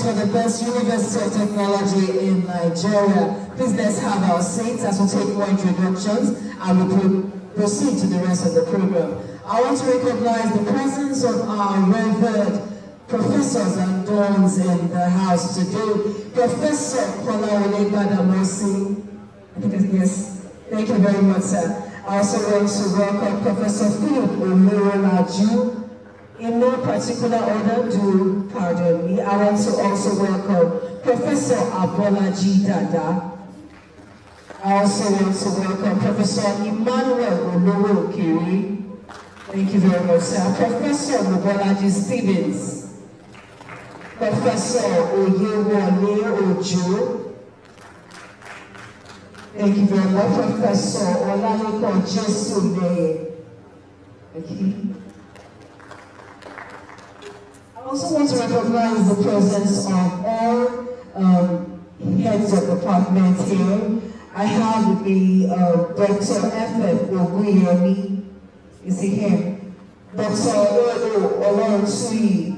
For the best University of Technology in Nigeria. Please let's have our seats as we take more introductions and we proceed to the rest of the program. I want to recognize the presence of our revered professors and dons in the house today. Professor Kolawole Badamosi. Yes, thank you very much, sir. I also want to welcome Professor Philip Omorolaju. In no particular order, do pardon me. I want to also welcome Professor Abolaji Dada. I also want to welcome Professor Emmanuel Olowo Okiri. Thank you very much, sir. Professor Mobolaji Stevens. Professor Oyewole Ojo. Thank you very much, Professor Olaleko Jesume. Thank you. I also want to recognize the presence of all heads of departments here. I have the Dr. F.F. Ogunyemi, is he here? Dr. Lolo Olorunsuyi,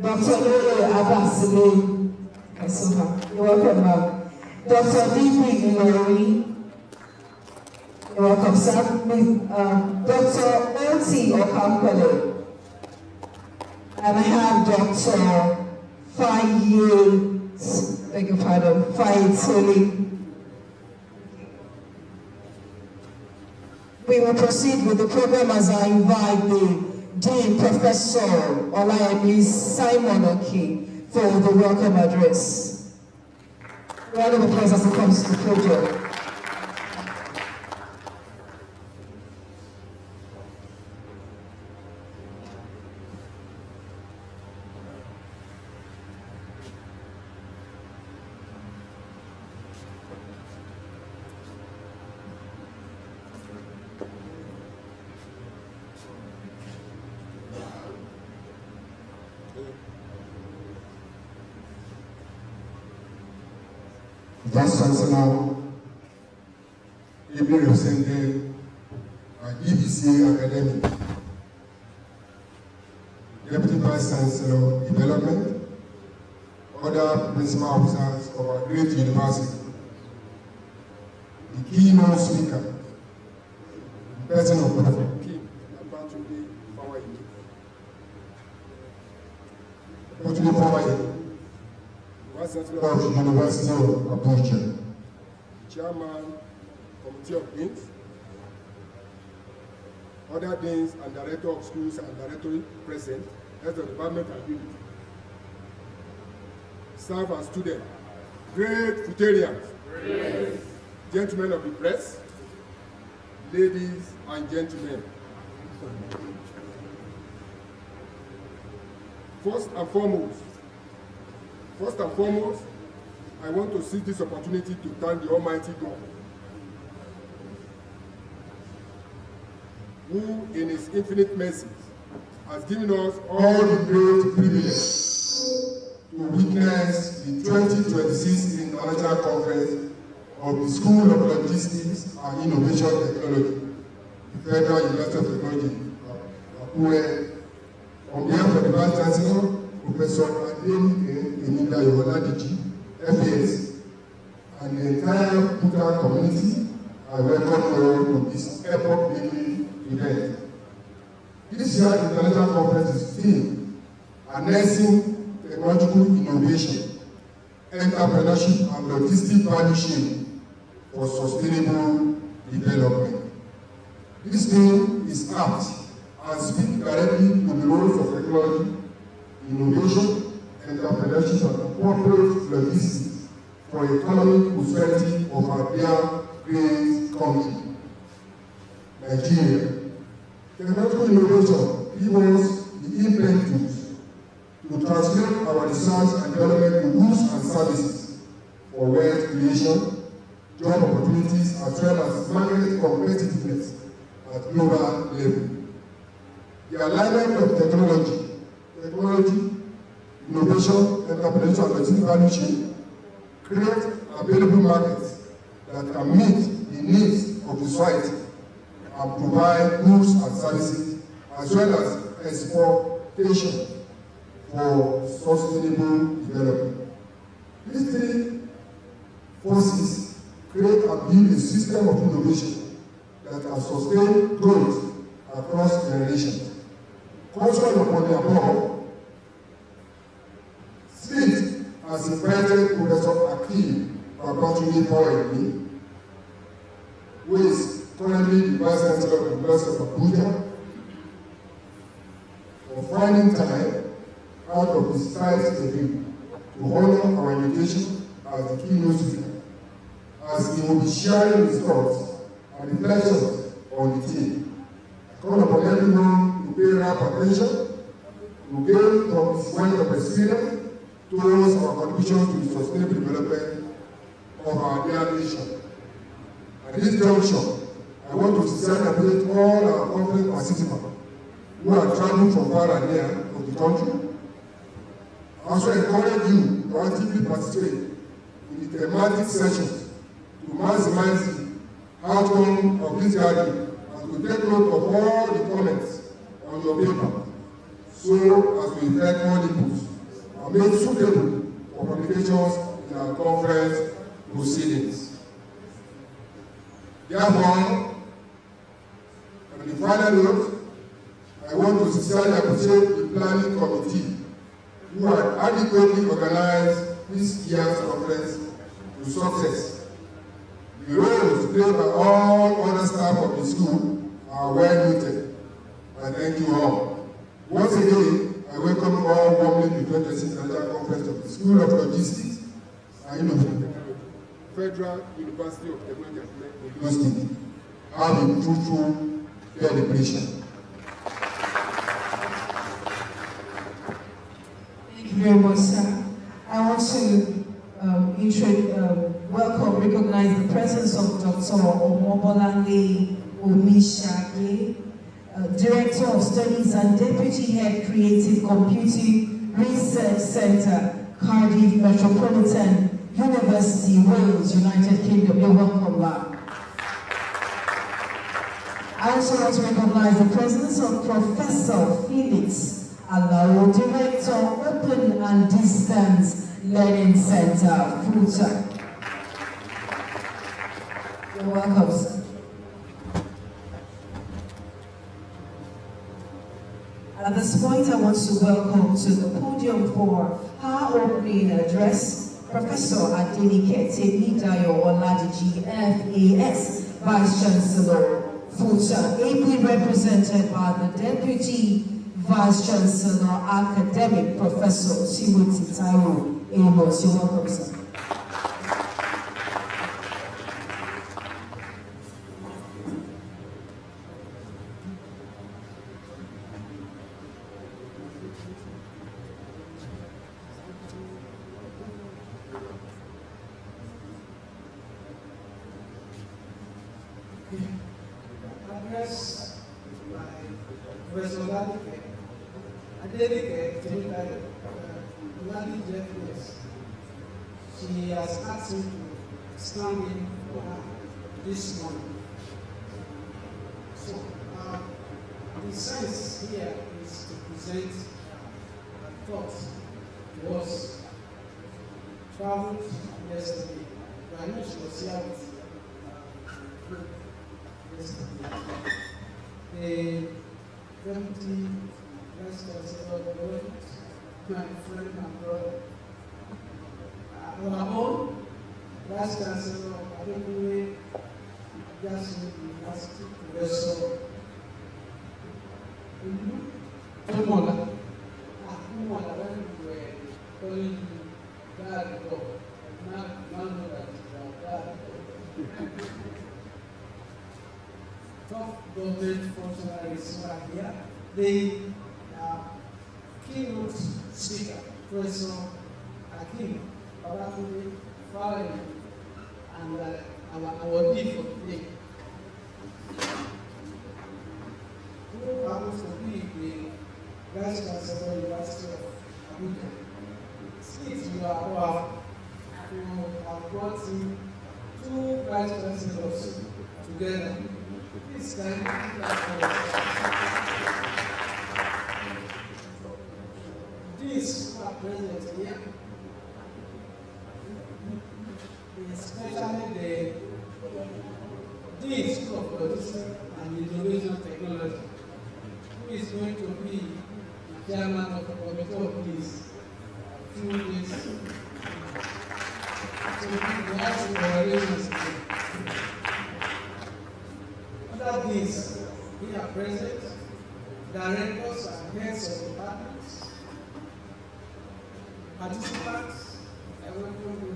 Dr. Lolo Abasile, I saw her. You're welcome, ma'am. Dr. D.P. Ilori, you're welcome, sir. Dr. L.T. Okampele. And I have Dr. Faye, beg your pardon, Faye Tuli. We will proceed with the program as I invite the Dean Professor Olayemi Simon Oki for the welcome address. Round of applause as it comes to the podium. Vice Chancellor, ably represented by EBCA Academy, Deputy Vice Chancellor Development, other principal officers of our great university, the keynote speaker, the person of Prophet King, Vice Chancellor of the University of Abuja, Chairman, Committee of Deans, other deans and director of schools and directory present, heads of department and unit, staff and students, great Futarians, gentlemen of the press, ladies and gentlemen. First and foremost, I want to seize this opportunity to thank the Almighty God, who in His infinite mercy has given us all the great privilege to witness the 2026 International Conference of the School of Logistics and Innovation Technology, the Federal University of Technology, where, on behalf of the Vice Chancellor, Professor Adeni Enida Yoladiji, FAS, and the entire Bhutan community, I welcome you all to this epoch-making event. This year's International Conference is themed Harnessing Technological Innovation, Entrepreneurship and Logistic Value Chain for Sustainable Development. This theme is apt and speaks directly to the roles of technology, innovation, entrepreneurship, and corporate logistics for economic prosperity of our dear great country, Nigeria. Technological innovation gives us the impetus to translate our research and development to goods and services for for wealth creation, job opportunities, as well as market competitiveness at global level. The alignment of technology, innovation, entrepreneurship, and logistic value chain create available markets that can meet the needs of the society and provide goods and services, as well as exportation for sustainable development. These three forces create and build a system of innovation that can sustain growth across generations. Concentrating upon the above, SLIT has invited Professor Akeem Babatuni Powerini, who is currently the Vice Chancellor of the University of Abuja, for finding time out of his tight schedule to honor our invitation as the keynote speaker, as he will be sharing his thoughts and reflections on the theme. I call upon everyone to pay rapt attention, to gain from his wealth of experience towards our contribution to the sustainable development of our dear nation. At this juncture, I want to sincerely appreciate all our conference participants who are traveling from far and near of the country. I also encourage you to actively participate in the thematic sessions to maximize the outcome of this gathering and to take note of all the comments on your paper so as to effect all inputs and make suitable for publications in our conference proceedings. Therefore, on the final note, I want to sincerely appreciate the planning committee who had adequately organized this year's conference to success. The roles played by all other staff of the school are well noted. I thank you all. Once again, I welcome you all warmly to the 26th National Conference of the School of Logistics and Innovation, Federal University of Technology and Logistics. Have a fruitful celebration. Thank you very much, sir. I want to recognize the presence of Dr. Omobolande Omishage, Director of Studies and Deputy Head Creative Computing Research Center, Cardiff Metropolitan University, Wales, United Kingdom. You're welcome back. I also want to recognize the presence of Professor Felix Alao, Director, Open and Distance Learning Center, Futa. You're welcome, sir. At this point, I want to welcome to the podium for her opening address, Professor Adenike Temidayo Oladiji, FAS, Vice Chancellor, Futa, ably represented by the Deputy Vice Chancellor, Academic Professor Timothy Taiwo Amos. You're welcome, sir. Address by Professor Adenike Temidayo Oladiji. She has asked me to stand in for her this morning. So, the sense here is to present a thought to us. Traveled yesterday, but I know she was here with the Deputy Vice Chancellor of the Government, my friend and brother, our own Vice Chancellor of Adekunle Jackson University, Professor Tumola, when we were calling you Dad God, now know that you are Dad God. Top government functionaries who are here. The keynote speaker, Professor Akeem Babatuni following and our need for today. Who happens to be the Vice Chancellor of the University of Abuja? SLIT, you are who have brought in two Vice Chancellors together. Please can you do that for us? These who are present here, especially the Dean School of Logistics and Information Technology, who is going to be the chairman of the committee of peace through this. So we have some relations. Other deans here are present, directors and heads of departments, participants, I welcome you.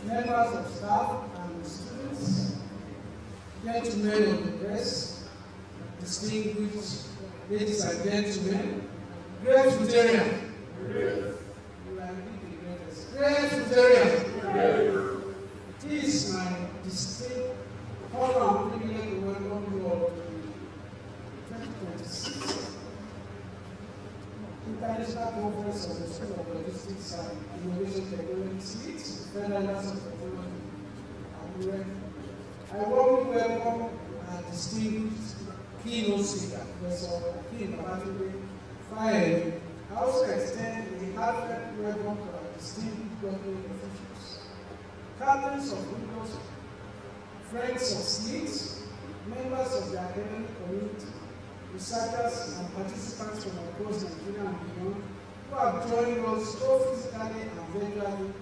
Members of staff and students, gentlemen of the press, distinguished ladies and gentlemen, great Futurians. You are indeed the greatest. Great Futurians. It is my distinct honor and privilege to welcome you all to the 2026 International Conference of the School of Logistics and Innovation Technology, SLIT, Federal University of Technology, Abuja. I warmly welcome our distinguished keynote speaker, Professor Akin Babatunde Fayemi. I also extend a heartfelt welcome to our distinguished government officials, captains of windows, friends of SLIT, members of the academic community, researchers and participants from across Nigeria and beyond who have joined us both physically and virtually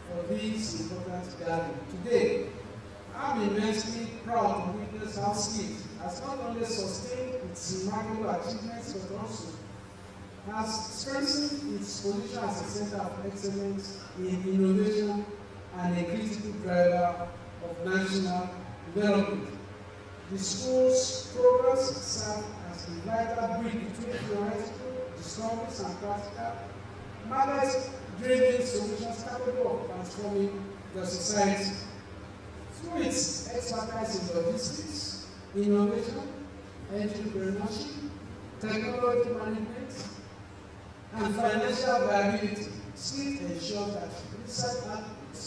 for this important gathering. Today, I'm immensely proud to witness how SLIT has not only sustained its remarkable achievements but also has strengthened its position as a center of excellence in innovation and a critical driver of national development. The school's programs serve as a vital bridge between theoretical discoveries and practical knowledge-driven solutions capable of transforming the society. Through its expertise in logistics, innovation, entrepreneurship, technology management, and financial viability, SLIT ensures that research outputs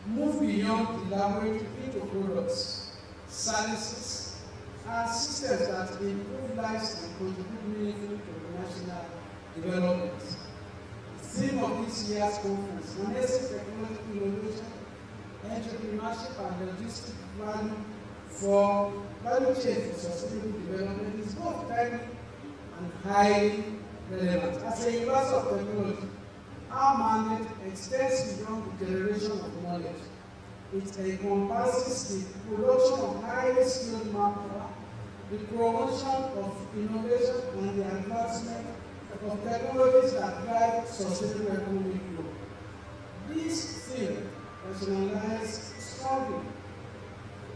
move beyond the laboratory into products, services, and systems that improve lives and contribute meaningfully to national development. The theme of this year's conference, harnessing technological innovation, entrepreneurship, and logistic value chain for sustainable development, is both timely and highly relevant. As a university of technology, our mandate extends beyond the generation of knowledge. It encompasses the production of highly skilled manpower, the promotion of innovation, and the advancement of technologies that drive sustainable economic growth. This theme rationalized strongly,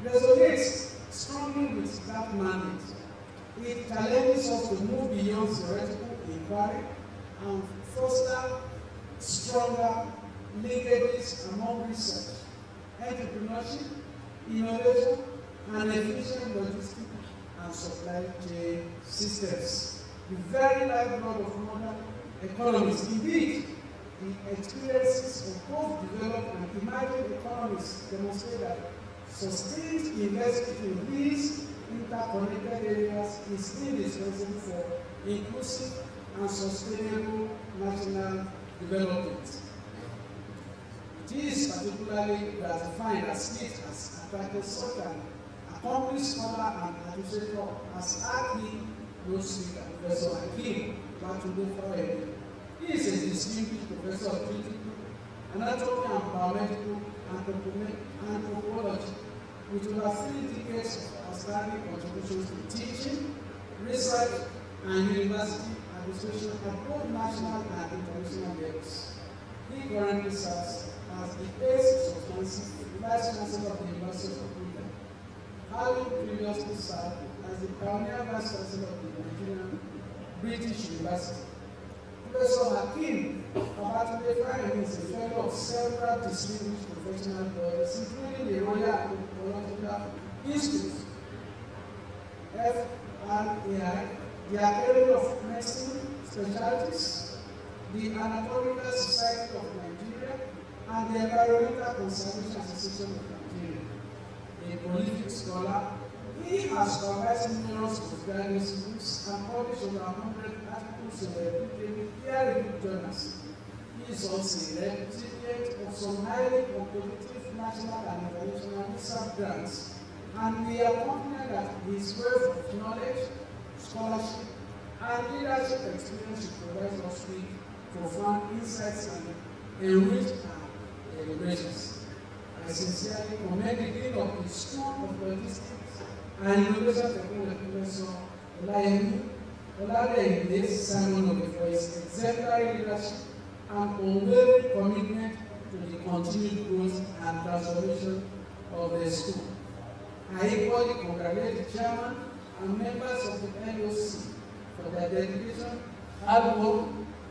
resonates strongly with that mandate. It challenges us to move beyond theoretical inquiry and foster stronger linkages among research, entrepreneurship, innovation, and efficient logistics and supply chain systems. The very lifeblood of modern economies. Indeed, the experiences of both developed and emerging economies demonstrate that sustained investment in these interconnected areas is indispensable for inclusive and sustainable national development. It is particularly gratifying that SLIT has attracted such an accomplished scholar and administrator as our key note speaker, Professor Akin Babatunde Fayemi. He is a distinguished professor of clinical anatomy and biomedical anthropology with over 3 decades of outstanding contributions to teaching, research, and university administration at both national and international levels. He currently serves as the base substantive Vice Chancellor of the University of Abuja, having previously served as the pioneer Vice Chancellor of the Nigerian British University. Professor Hakeem Babatunde is a fellow of several distinguished professional bodies, including the Royal Anthropological Institute, FRAI, the Academy of Medicine Specialties, the Anatomical Society of Nigeria, and the Environmental Conservation Association of Nigeria. A prolific scholar, he has supervised numerous postgraduate books and published over 100 articles in peer-reviewed journals. He is also a recipient of some highly competitive national and international research grants, and we are confident that his wealth of knowledge, scholarship, and leadership experience will provide us with profound insights and enrich our deliberations. I sincerely commend the Dean of the School of Logistics and Innovation Technology, Professor Oladeyinde Simon for his exemplary leadership and unwavering commitment to the continued growth and transformation of the school. I equally congratulate the chairman and members of the LOC for their dedication, hard work,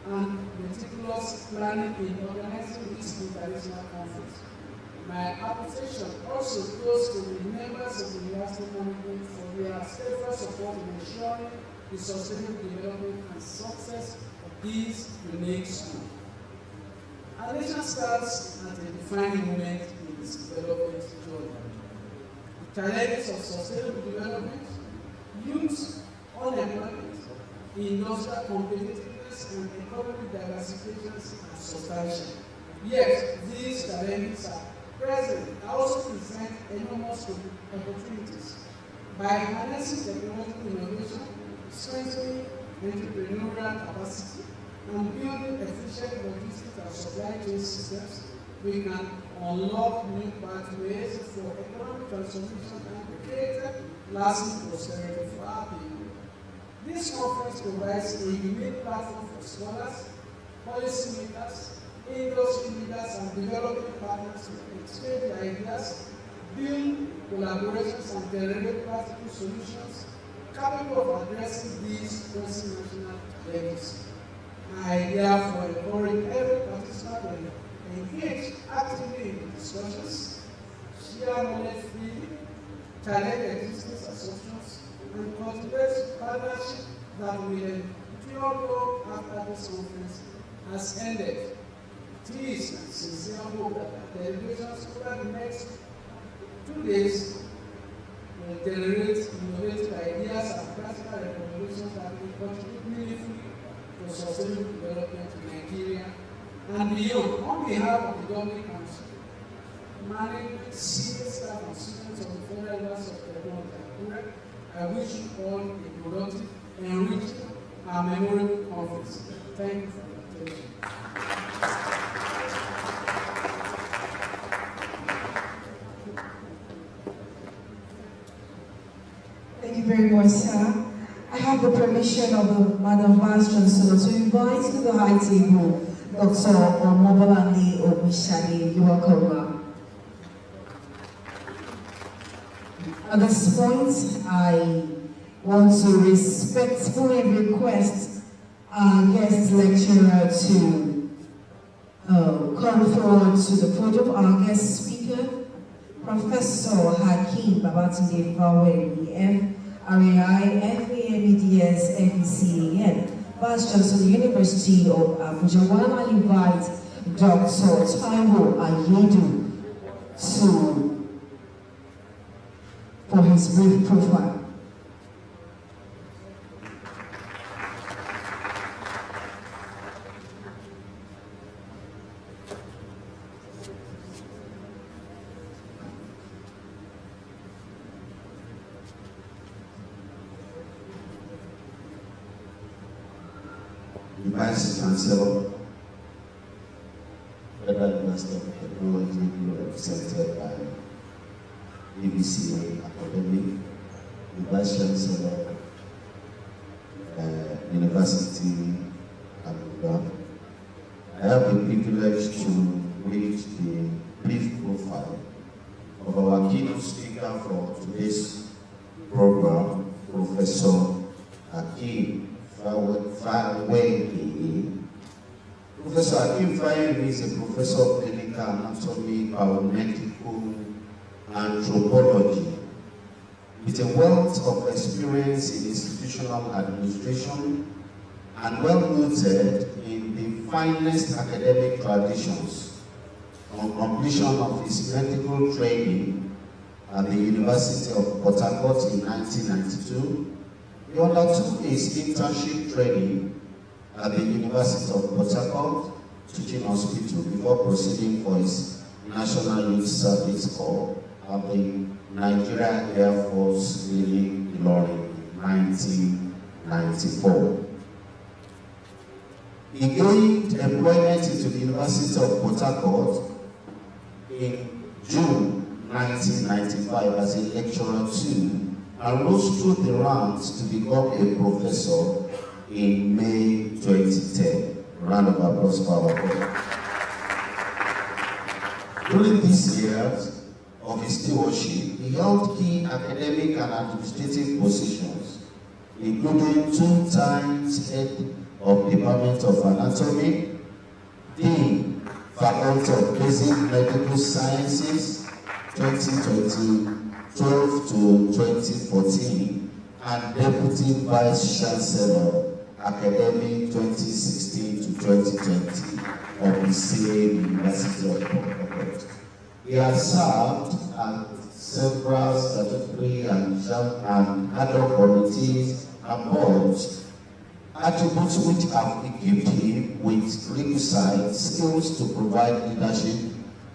and meticulous planning in organizing this international conference. My appreciation also goes to the members of the university management for their steadfast support in ensuring the sustainable development and success of this unique school. Our nation starts at a defining moment in its development journey. The challenges of sustainable development, youth unemployment, industrial competitiveness, and economic diversification are substantial. Yet, these challenges are present also present enormous opportunities. By harnessing technological innovation, strengthening entrepreneurial capacity, and building efficient logistics and supply chain systems, we can unlock new pathways for economic transformation and create lasting prosperity for our people. This conference provides a unique platform for scholars, policymakers, industry leaders, and development partners to exchange ideas, build collaborations, and generate practical solutions capable of addressing these pressing national challenges. I therefore encourage every participant to engage actively in the discussions, share knowledge freely, challenge existing assumptions, and cultivate partnership that will endure long after this conference has ended. It is my sincere hope that the deliberations over the next 2 days will generate innovative ideas and practical recommendations that will contribute meaningfully to sustainable development in Nigeria and beyond. On behalf of the Governing Council, management, senior staff, and students of the Federal University of Technology, I wish you all a productive, enriching, and memorable conference. Thank you for your attention. Thank you very much, sir. I have the permission of the Madam Vice Chancellor to invite to the high table Dr. Omobolani Obishani. You are welcome. At this point, I want to respectfully request our guest lecturer to come forward to the podium. Our guest speaker, Professor Hakeem Babatunde Faweri, FRAI, FAMEDS, FECAN, Vice Chancellor, University of Abuja. While I invite Dr. Taiwo Ayedu for his brief profile. The Vice Chancellor, Federal University of Technology, represented by ABCA Academy, the Vice Chancellor, University Abuja. I have the privilege to read the brief profile of our keynote speaker for today's program, Professor Hakeem Faweri, Professor Akim Fayemi is a professor of clinical anatomy, biomedical anthropology, with a wealth of experience in institutional administration and well noted in the finest academic traditions. On completion of his medical training at the University of Port Harcourt in 1992, he undertook his internship training at the University of Port Harcourt Teaching Hospital before proceeding for his National Youth Service Corps at the Nigeria Air Force in Ilorin in 1994. He gained employment into the University of Port Harcourt in June 1995 as a lecturer too, and rose through the ranks to become a professor in May 2010. Round of applause for our boy. During these years of his stewardship, he held key academic and administrative positions, including 2 times head of Department of Anatomy, Dean, Faculty of Basic Medical Sciences, 2012 to 2014, and Deputy Vice Chancellor, Academic 2016 to 2020 of the same University of Port Harcourt. He has served at several statutory and ad hoc committees and boards, attributes which have equipped him with requisite skills to provide leadership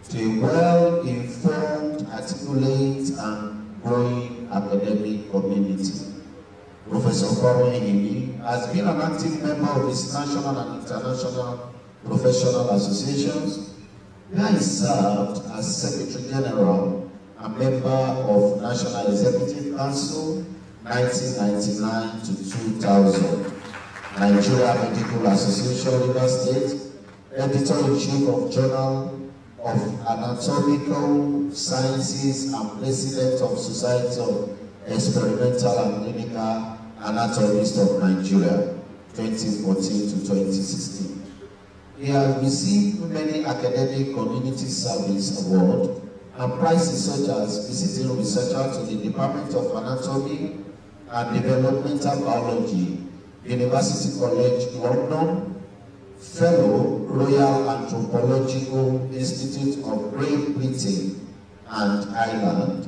to a well-informed, articulate, and growing academic community. Professor Fayemi has been an active member of his national and international professional associations, where he served as Secretary General and member of National Executive Council 1999 to 2000, Nigeria Medical Association, Rivers State, Editor-in-Chief of Journal of Anatomical Sciences and President of Society of Experimental and Clinical Anatomists of Nigeria, 2014 to 2016. He has received many academic community service awards and prizes such as visiting researcher to the Department of Anatomy and Developmental Biology, University College London, Fellow Royal Anthropological Institute of Great Britain and Ireland,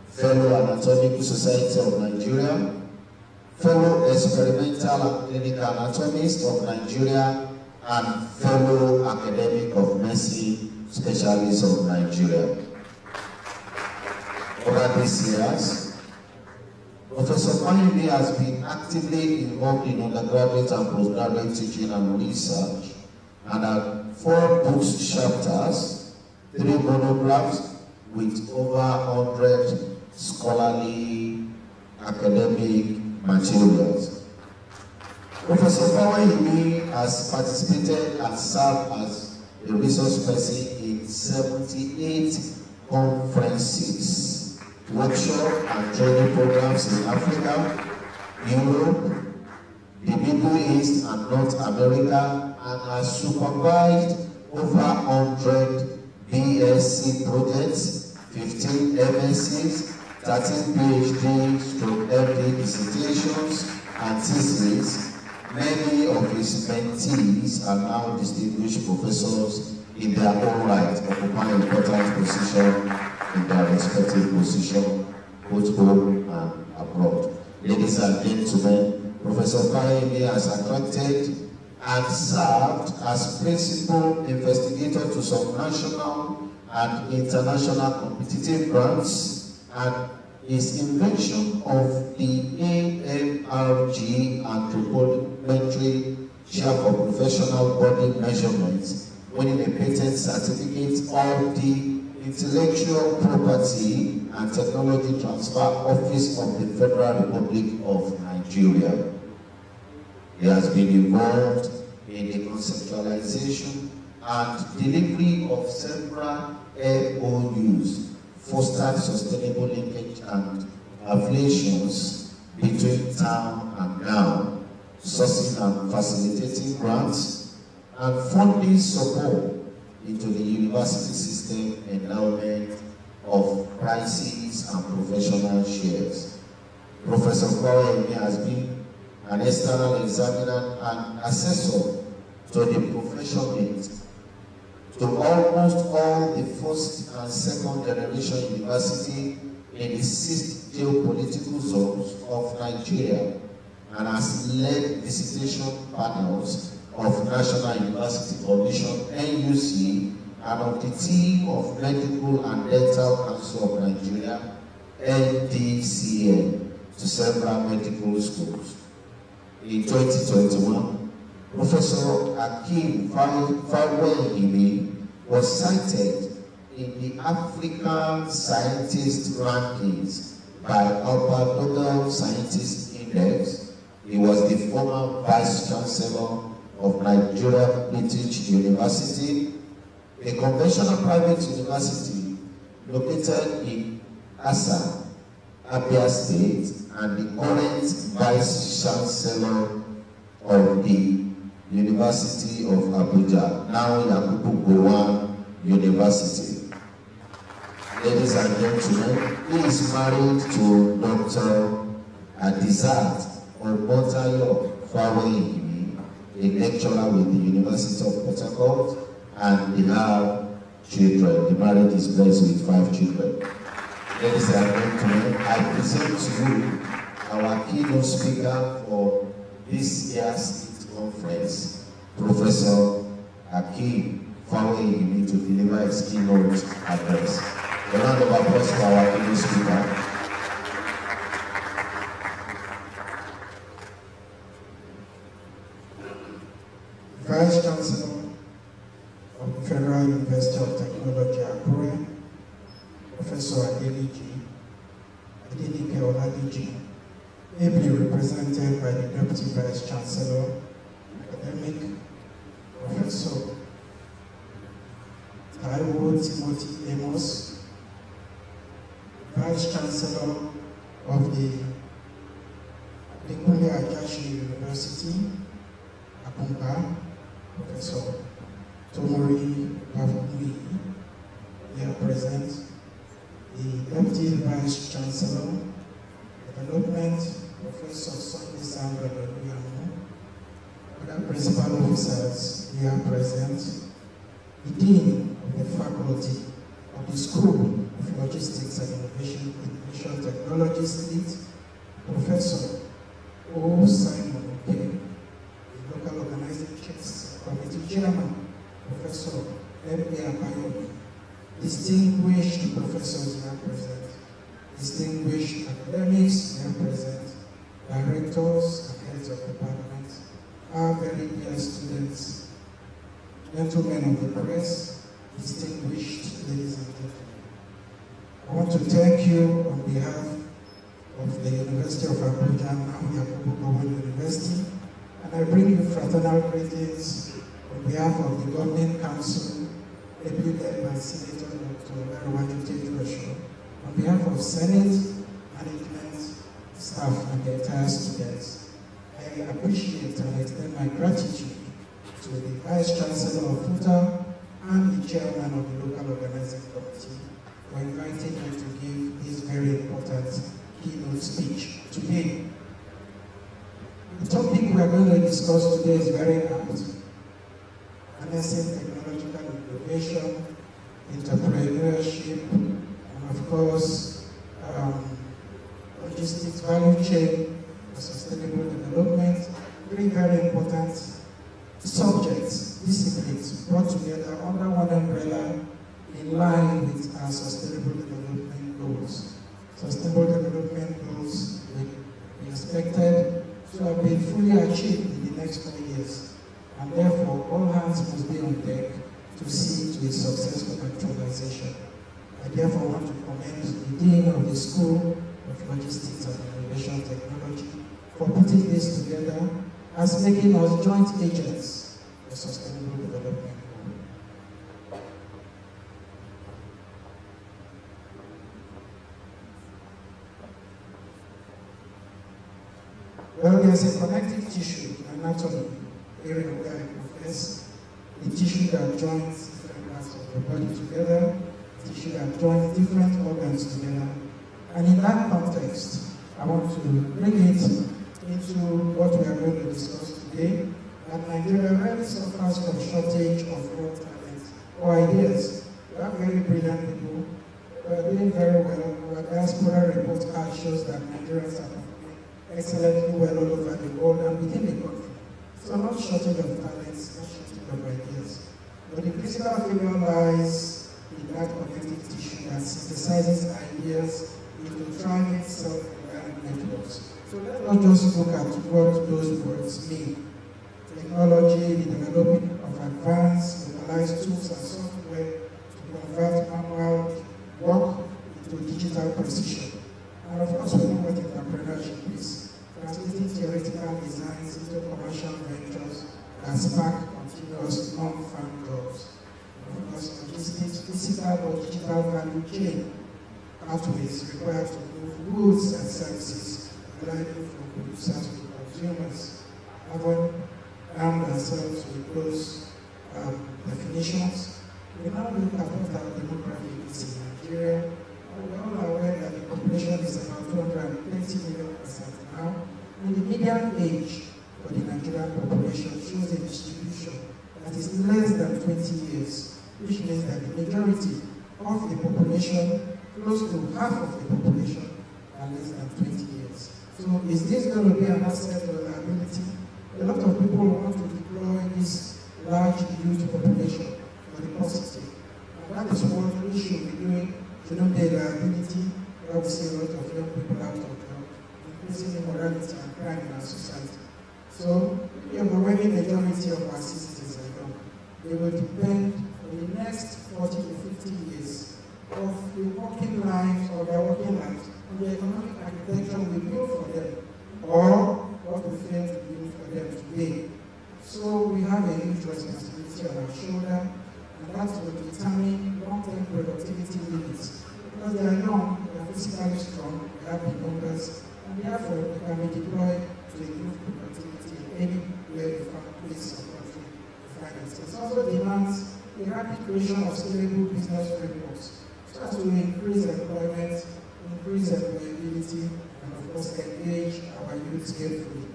Fellow Anatomical Society of Nigeria, Fellow Experimental and Clinical Anatomist of Nigeria, and Fellow Academic of Medicine Specialist of Nigeria. Over these years, Professor Fayemi has been actively involved in undergraduate and postgraduate teaching and research, and had 4 book chapters, 3 monographs with over 100 scholarly academic materials. Professor Fayemi has participated and served as a resource person in 78 conferences, workshops and training programs in Africa, Europe, the Middle East and North America, and has supervised over 100 BSc projects, 15 MScs, 13 PhD/MD dissertations and theses. Many of his mentees are now distinguished professors in their own right, occupying important positions in their respective positions, both home and abroad. Ladies and gentlemen, Professor Fayemi has attracted and served as principal investigator to some national and international competitive grants, and his invention of the AMRG anthropometry chair for professional body measurements, winning a patent certificate of the Intellectual Property and Technology Transfer Office of the Federal Republic of Nigeria. He has been involved in the conceptualization and delivery of several MOUs, fostered sustainable linkage and affiliations between town and gown, sourcing and facilitating grants, and funding support into the university system endowment of prices and professional shares. Professor Kwame has been an external examiner and assessor to the profession, to almost all the first and second generation university in the 6 geopolitical zones of Nigeria, and has led visitation panels of National University Commission, NUC, and of the team of Medical and Dental Council of Nigeria, NDCN, to several medical schools. In 2021, Professor Akim Fawehimi was cited in the African Scientist Rankings by Alpha Nobel Scientist Index. He was the former Vice Chancellor of Nigeria British University, a conventional private university located in Asa, Abia State, and the current Vice Chancellor of the University of Abuja, now Yakubu Gowon University. Ladies and gentlemen, he is married to Dr. Adizat Omotayo Fawehimi, a lecturer with the University of Port Harcourt, and they have children. The marriage is blessed with 5 children. Ladies and gentlemen, I present to you our keynote speaker for this year's SLIT conference, Professor Akim Fawehimi, to deliver his keynote address. A round of applause for our keynote speaker. Vice Chancellor of the Federal University of Technology, Akure, Professor Adeleke Oladiji, ably represented by the Deputy Vice Chancellor, Academic Professor Taiwo Timothy Amos, Vice Chancellor of the Adekunle Ajashi University, Akunga, Professor Tomori Bavumi, here present, the Deputy Vice Chancellor, Development, Professor Sunday Sandra Luyamo, other principal officers here present, the Dean of the Faculty of the School of Logistics and Information Technology, SLIT, Professor O. Simon Oke, the Local Organizing Committee Chairman, Professor M.A. Abayomi, distinguished professors here present, distinguished academics here present, directors and heads of departments, our very dear students, gentlemen of the press, distinguished ladies and gentlemen. I want to thank you on behalf of the University of Abuja, now Yakubu Gowon University, and I bring you fraternal greetings on behalf of the Governing Council, ably led by Senator Dr. Larwaju Tejosho, on behalf of Senate, management, staff, and the entire students. I appreciate and extend my gratitude to the Vice Chancellor of FUTA and the Chairman of the Local Organizing Committee for inviting me to give this very important keynote speech today. The topic we are going to discuss today is very apt: harnessing technological innovation, entrepreneurship, and of course, logistics value chain for sustainable development. Three very important subjects, disciplines brought together under one umbrella in line with our sustainable development goals. Sustainable development goals will be expected to have been fully achieved in the next 4 years, and therefore all hands must be on deck to see to its successful actualization. I therefore want to commend the Dean of the School of Logistics and Information Technology for putting this together as making us joint agents for sustainable development. Well, there's a connective tissue in anatomy area where I profess, the tissue that joins different parts of the body together, tissue that joins different organs together. And in that context, I want to bring it into what we are going to discuss today, that Nigeria really suffers from shortage of raw talent or ideas. We have very brilliant people. We are doing very well. Our diaspora report card shows that Nigerians are performing excellently well all over the world and within the country. So not shortage of talents, not shortage of ideas. But the critical failure lies in that connective tissue that synthesizes ideas into thriving self-reliant networks. So let us just look at what those words mean. Technology, the development of advanced, localized tools and software to convert manual work into digital precision. And of course, we know what entrepreneurship is. Translating theoretical designs into commercial ventures that spark continuous non-farm jobs. Of course, logistics, physical or digital value chain pathways required to move goods and services reliably from producers to consumers. Having armed ourselves with those definitions, we now look at what our demography is in Nigeria. We are all aware that the population is about 220 million percent now, and the median age for the Nigerian population shows a distribution that is less than 20 years, which means that the majority of the population, close to half of the population, are less than 20 years. So is this going to be an asset or liability? A lot of people want to deploy this large youth population for the positive. And that is what we should be doing to not be a liability. We have seen a lot of young people out of job, increasing immorality and crime in our society. So the overwhelming majority of our citizens are young. They will depend for the next 40 to 50 years of the working lives or their working lives on the economic architecture we build for them or what we fail to build for them today. So we have a huge responsibility on our shoulder, and that will determine long-term productivity limits. Because they are young, they are physically strong, they have the numbers, and therefore they can be deployed to improve productivity anywhere they find place of country to find themselves. It also demands the rapid creation of scalable business frameworks so as to increase employment, increase employability, and of course engage our youth skillfully.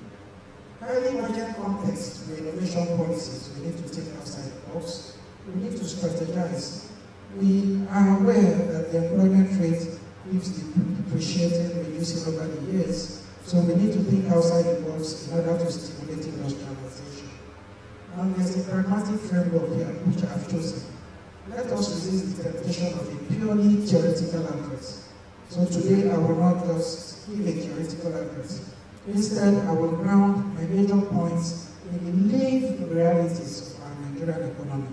Highly urgent context for innovation policies, we need to think outside the box. We need to strategize. We are aware that the employment rate keeps depreciating, reducing over the years. So we need to think outside the box in order to stimulate industrialization. And there's a pragmatic framework here, which I have chosen. Let us resist the temptation of a purely theoretical address. So today I will not just give a theoretical address. Instead, I will ground my major points in the lived realities of our Nigerian economy.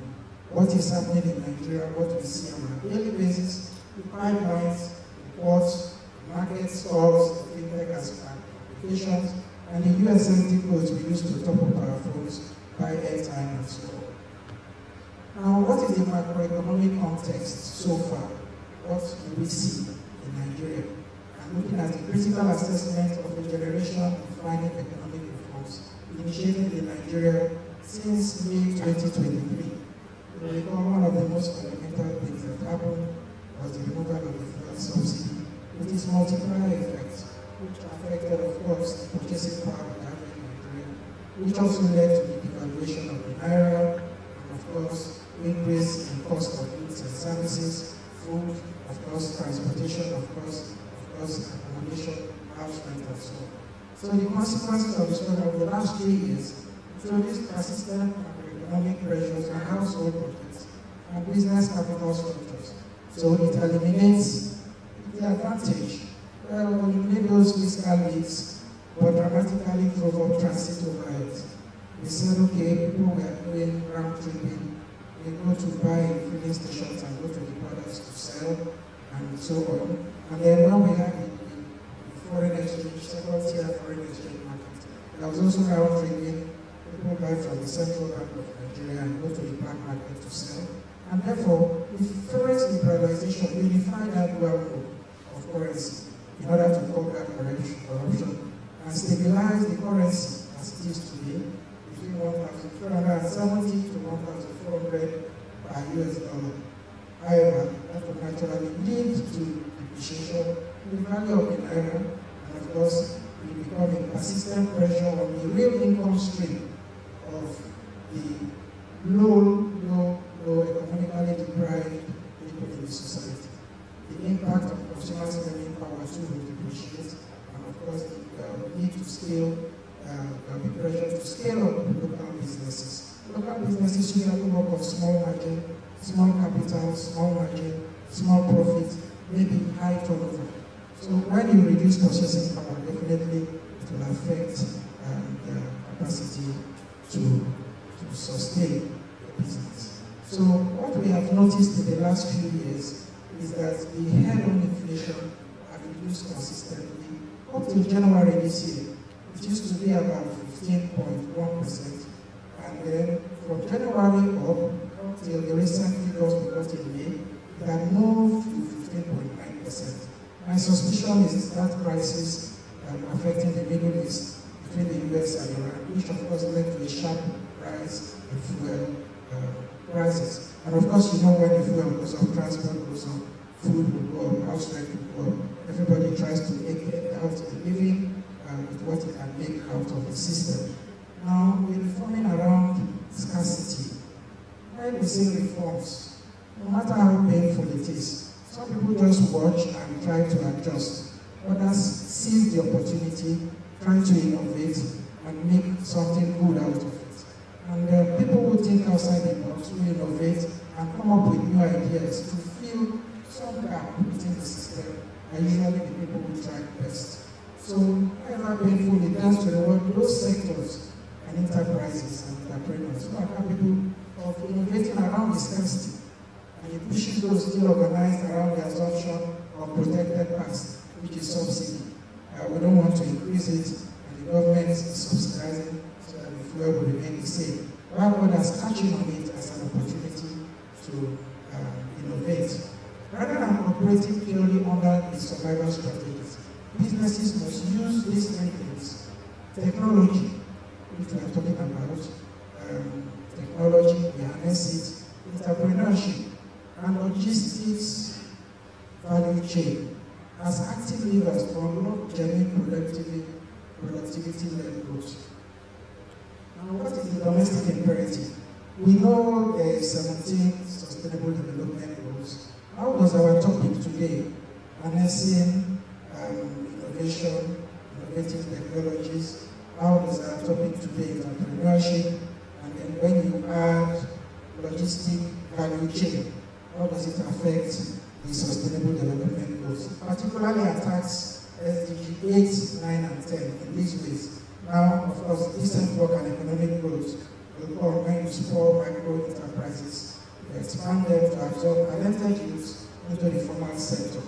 What is happening in Nigeria, what we see on a daily basis, the pipelines, the ports, the market stalls, the fintech applications, and the USSD codes we use to top up our phones, buy airtime, and so on. Now, what is the macroeconomic context so far? What do we see in Nigeria? I'm looking at the critical assessment of the generation-defining economic reforms initiated in Nigeria since May 2023. You recall one of the most fundamental things that happened was the removal of the fuel subsidy with its multiplier effect, which affected, of course, the purchasing power of the average Nigerian, which also led to the devaluation of the naira, and of course, increase in cost of goods and services, food, of course, transportation, of course, accommodation, house rent, and so on. So the consequences of the struggle over the last 3 years introduced persistent macroeconomic pressures on household budgets and business capital structures. So it eliminates the advantage. Well, we eliminate those fiscal needs, but dramatically drove up transit overheads. We said, okay, people were doing round tripping. They go to buy in filling stations and go to the products to sell and so on. And then when we had the foreign exchange, second-tier foreign exchange market, there was also round trading. People buy from the central bank of Nigeria and go to the black market to sell. And therefore, with forex liberalization, we unified that dual mode of currency in order to combat corruption and stabilize the currency as it is today. between 1,370 to 1,400 per US dollar. However, that will naturally lead to depreciation in the value of the naira, and of course, will become a persistent pressure on the real income stream of the low economically deprived people in the society. The impact of consumer spending power too will depreciate, and of course, the need to scale, there will be pressure to scale up local businesses. Local businesses usually work on small margin, small capital, small margin, small profit, maybe high turnover. So when you reduce processing power, definitely it will affect the capacity to sustain the business. So what we have noticed in the last few years is that the head-on inflation has reduced consistently up to January this year. It used to be about 15.1%, and then from January up till the recent figures we got in May, it had moved to 15.9%. My suspicion is that crisis affecting the Middle East between the US and Iran, which of course led to a sharp rise in fuel prices. And of course, you know, when the fuel goes up, transport goes up, food will go up, house rent will go up. Everybody tries to make out a living with what it can make out of the system. Now, we're reforming around scarcity. When we say reforms, no matter how painful it is, some people just watch and try to adjust. Others seize the opportunity, try to innovate and make something good out of it. And people who think outside the box, who innovate and come up with new ideas to fill some gap within the system, are usually the people who try best. So, however painful it does to reward those sectors and enterprises and entrepreneurs who are capable of innovating around the scarcity, and it pushes those still organized around the assumption of protected past, which is subsidy. We don't want to increase it, and the government is subsidizing so that the fuel will remain the same. While others catching on it as an opportunity to innovate. Rather than operating purely under the survival strategies, businesses must use these three things: technology, which we are talking about, technology, we harness it, entrepreneurship, and logistics value chain as active levers to unlock genuine productivity-led growth. Now, what is the domestic imperative? We know there is 17 sustainable development goals. How does our topic today, harnessing innovation, innovative technologies, how does our topic today, entrepreneurship, and then when you add logistic value chain, how does it affect the sustainable development goals? Particularly attacks SDG 8, 9, and 10 in these ways. Now, of course, decent work and economic growth will come when you support micro enterprises, you expand them to absorb talented youth into the formal sector.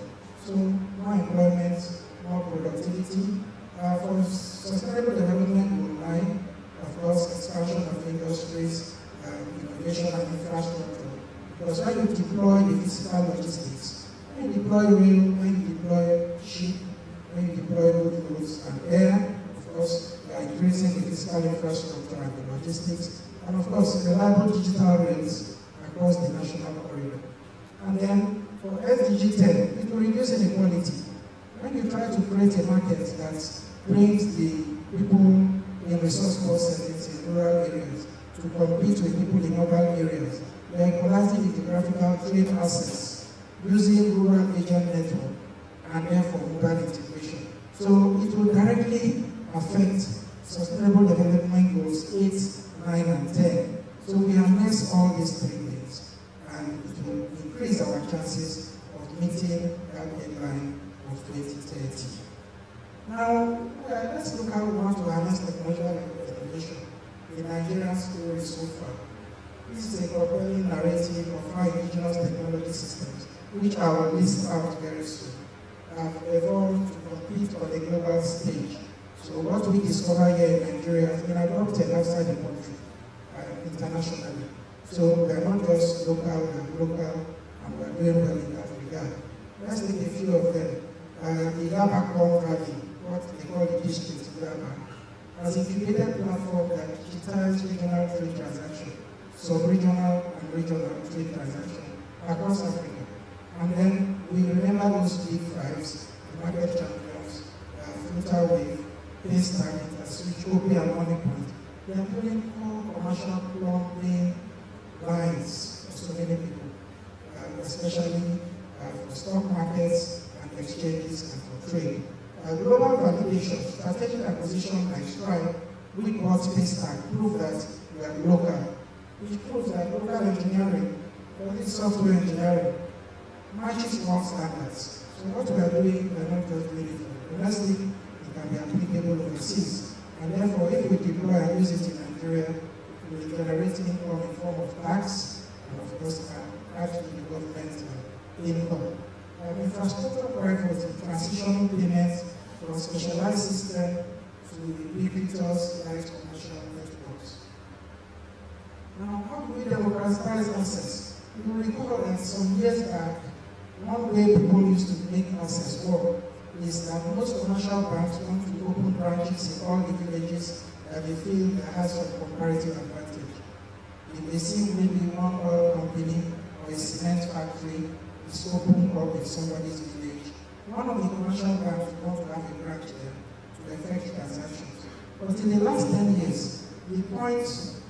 So, more employment, more productivity. For sustainable development goal 9, of course, expansion of industries, innovation and infrastructure. Because when you deploy the physical logistics, when you deploy rail, when you deploy ship, when you deploy roads and air, of course, you are increasing the physical infrastructure and the logistics, and of course, reliable digital rails across the national corridor. And then, for SDG 10, it will reduce inequality. When you try to create a market that brings the people in resource-poor settings in rural areas to compete with people in urban areas, we are equalizing the geographical trade access using rural agent network and therefore urban integration. So it will directly affect sustainable development goals 8, 9, and 10. So we harness all these three things, and it will increase our chances of meeting that deadline of 2030. Now, let's look how we want to harness technological innovation in Nigerian story so far. This is a compelling narrative of how indigenous technology systems, which I will list out very soon, have evolved to compete on the global stage. So what we discover here in Nigeria has been adopted outside the country, internationally. So we are not just local, we are global, and we are doing well in that regard. Let's take a few of them. The Yabakon Valley, what they call the district Yaba, as a curated platform that digitizes regional trade transactions, sub-regional and regional trade transactions across Africa. And then we remember those big fives, the market champions, Flutterwave, Paystack, Switchcopy, and Moneypoint. They are doing core commercial plumbing lines for so many people, especially for stock markets and exchanges and for trade. Global validation, strategic acquisition like Stripe, we bought Paystack, prove that we are local, which proves that local engineering, software engineering, matches world standards. So what we are doing, we are not just doing it domestic, it can be applicable overseas. And therefore, if we deploy and use it in Nigeria, we will generate income in form of tax, and of course, add to the government income. Infrastructure privacy, transitioning payments from specialized system to ubiquitous light commercial networks. Now, how do we democratize access? You will recall that some years back, one way people used to make access work is that most commercial banks want to open branches in all the villages that they feel that has some comparative advantage. If they see maybe one oil company or a cement factory is open up in somebody's village, one of the commercial banks want to have a branch there to effect transactions. But in the last 10 years, the POS,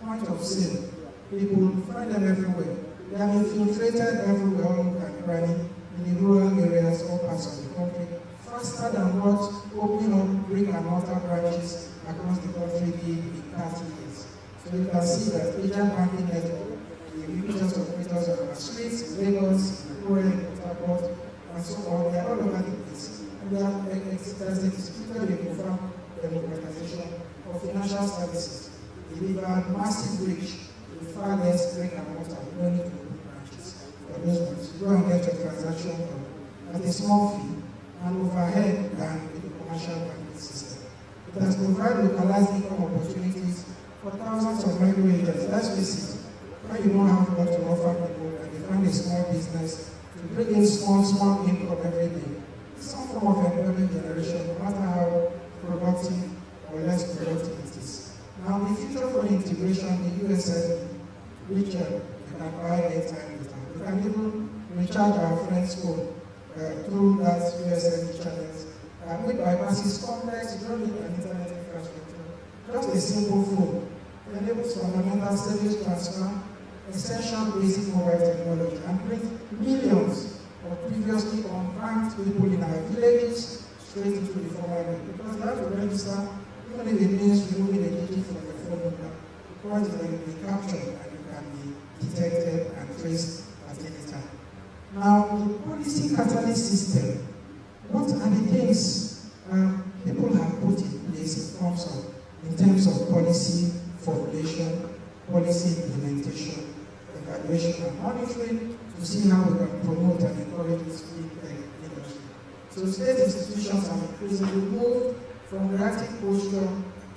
point of sale, people find them everywhere. They have infiltrated everywhere, all over and cranny, in the rural areas, all parts of the country, faster than what opening up brick and mortar branches across the country did in 30 years. So you can see that agent banking network, the ubiquitous operators on our streets, in Lagos, in Korea, in Port Harcourt, and so on, they are all over the place. And they are executed a profound democratization of financial services, delivered massive reach with far less brick and mortar. You don't need to open branches for those ones. You go and get your transaction at a small fee and overhead than with the commercial banking system. It has provided localized income opportunities for thousands of micro agents. Let's face it, when you don't have what to offer people and they find a small business to bring in small income every day, it's some form of employment generation, no matter how productive or less productive it is. Now, the future for integration, the USSD, which you can buy anytime with. We can even recharge our friend's phone through that USSD channels, which bypasses complex, you don't need an internet infrastructure. Just a simple phone enables fundamental service transfer, essential basic mobile technology, and brings millions of previously unbanked people in our villages straight into the formal world. Because they have to register, even if it means removing a digit from the phone number, because they will be captured and you can be detected and traced at any time. Now, the policy catalyst system, what are the things people have put in place in terms of policy formulation, policy implementation, evaluation and monitoring to see how we can promote and encourage this fintech industry. So state institutions have increasingly moved from reactive posture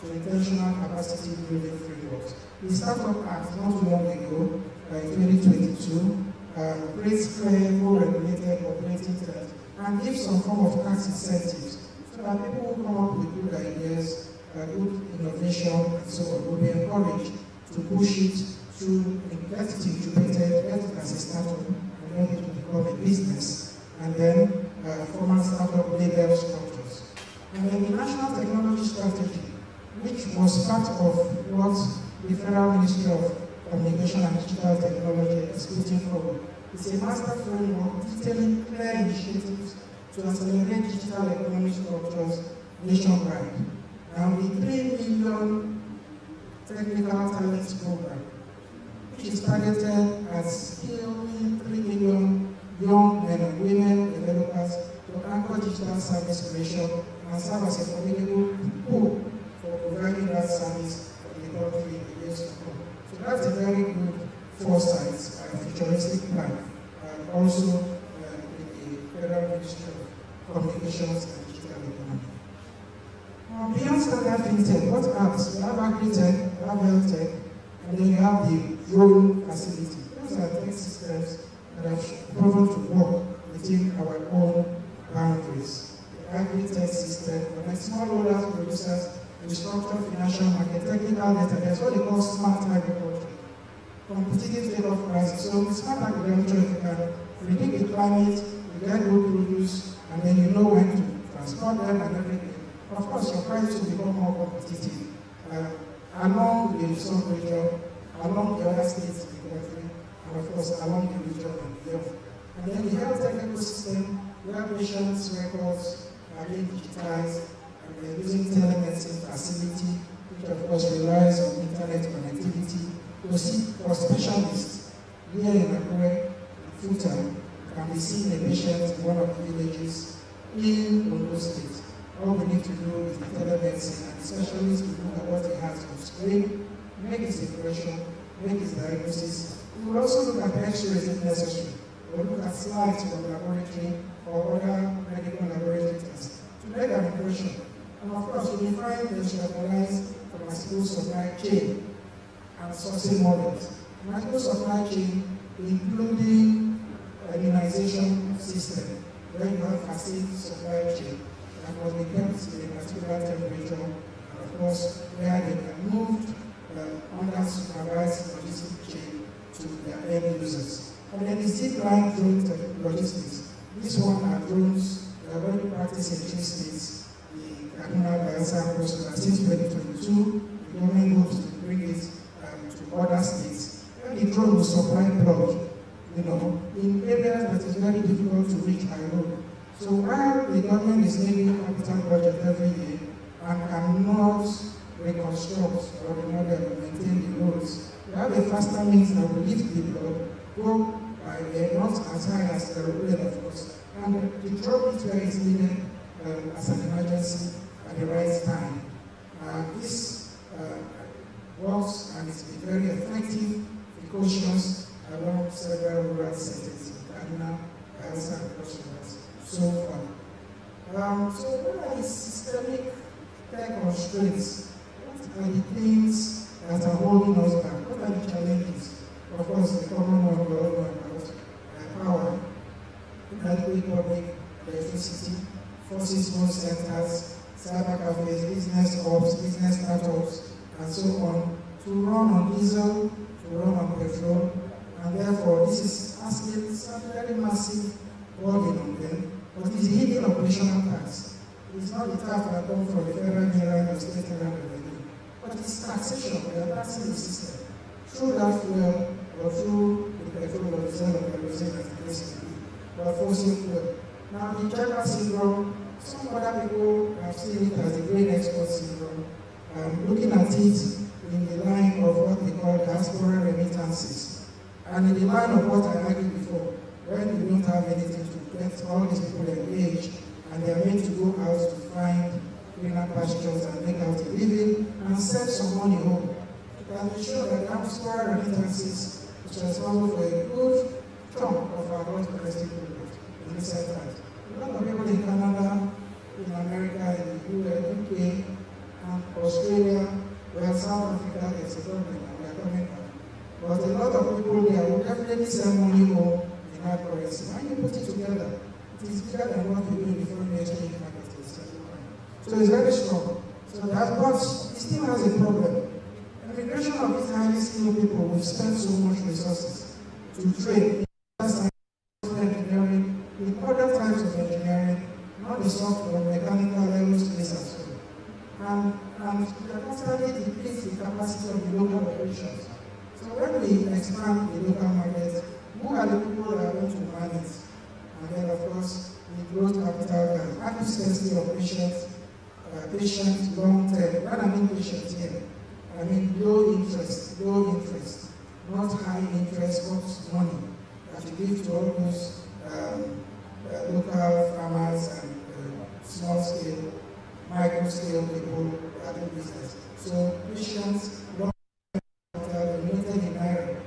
to intentional capacity building frameworks. The Startup Act not too long ago, in 2022, creates clear, co-regulated operating terms and gives some form of tax incentives so that people who come up with good ideas, good innovation, and so on will be encouraged to push it to get it incubated, get it as a startup, and then it will become a business, and then formal startup label structures. And then the National Technology Strategy, which was part of what the Federal Ministry of Communication and Digital Technology is putting forward. It's a master framework detailing clear initiatives to accelerate digital economic structures nationwide. Now, the 3 million technical talents program, which is targeted at skilling 3 million young men and women developers to anchor digital service creation and serve as a formidable pool for providing that service for the country in the years to come. So that's a very good foresight, futuristic plan, and also with the Federal Ministry of Communications and Digital Economy. Beyond standard fintech, what apps? We have agri-tech, we have health tech, and then you have the drone facility. Those are tech systems that have proven to work within our own boundaries. agri-tech system, connect smallholders, producers, restructure financial market, technical database, what they call smart agriculture, competitive take-off prices. So with smart agriculture, you can predict the climate, you get good produce, and then you know when to transport them and everything. Of course, your price will become more competitive along the sub-region, along the other states in the country, and of course along the region and beyond. And then the health tech ecosystem, where patients' records are being digitized, and we're using telemedicine facility, which of course relies on internet connectivity to see for specialists here in Akure, full-time, can be seeing a patient in one of the villages in Ondo State. All we need to do is the telemedicine, and the specialist will look at what he has on screen, make his impression, make his diagnosis. We will also look at X-rays if necessary. We'll look at slides from laboratory or other medical laboratory tests to make an impression. And of course, we define the specialized pharmaceutical supply chain and sourcing models. Pharmaceutical supply chain, including immunization system, where you have vaccine supply chain that must be kept in a particular temperature, and of course, where they can move under supervised logistic chain to their end users. And then the zip-line drone logistics. This one are drones that are going to practice in 3 states, the Kaduna, Bayelsa, and Cross River. Since 2022, the government hopes to bring it to other states. And the drone will supply blood, in areas that is very difficult to reach by road. So while the government is making a capital budget every year and cannot reconstruct or remodel or maintain the roads, we have a faster means that will lift the blood, go by not as high as the road, of course, and the drop it where it's needed as an emergency at the right time. This works and it's been very effective, precautions along several rural settings in Kaduna, Bayelsa, and Cross Rivers so far. So what are the systemic tech constraints? What are the things that are holding us back? What are the challenges? Of course, the common one we all know about power, inadequate public electricity, forces home centers, cyber cafes, business ops, business startups, and so on, to run on diesel, to run on petrol, and therefore this is asking a very massive burden on them, but it's a hidden operational tax. It's not the tax that comes from the federal airline or state airline revenue, but it's taxation. We are taxing the system through that fuel or through the petrol or diesel or kerosene as the case may be, or fossil fuel. Now the Jagger syndrome, some other people have seen it as the grain export syndrome, looking at it in the line of what they call diaspora remittances. And in the line of what I argued before, when you don't have anything to get all these people engaged, and they are meant to go out to find greener pastures and make out a living and send some money home. It has been shown that diaspora remittances is responsible for a good chunk of our gross domestic product in recent times. A lot of people in Canada, in America, in the UK, and Australia, where South Africa is a problem, and we are coming back. But a lot of people there will definitely send money home in hard currency. When you put it together, it is bigger than what we do in the foreign exchange market. So it's very strong. So that, but it still has a problem. Immigration of these highly skilled people will spend so much resources to train in science, engineering, in other types of engineering, not the software, mechanical, aerospace, and so on. And we are constantly depleting the capacity of the local operations. So when we expand the local market, who are the people that are going to manage it? And then, of course, the growth capital and accuracy of patients, long term. When I mean patient here, I mean low interest, not high interest, but money that you give to all those local farmers and small scale, micro scale people that do business. So patients, long term capital, limited in naira,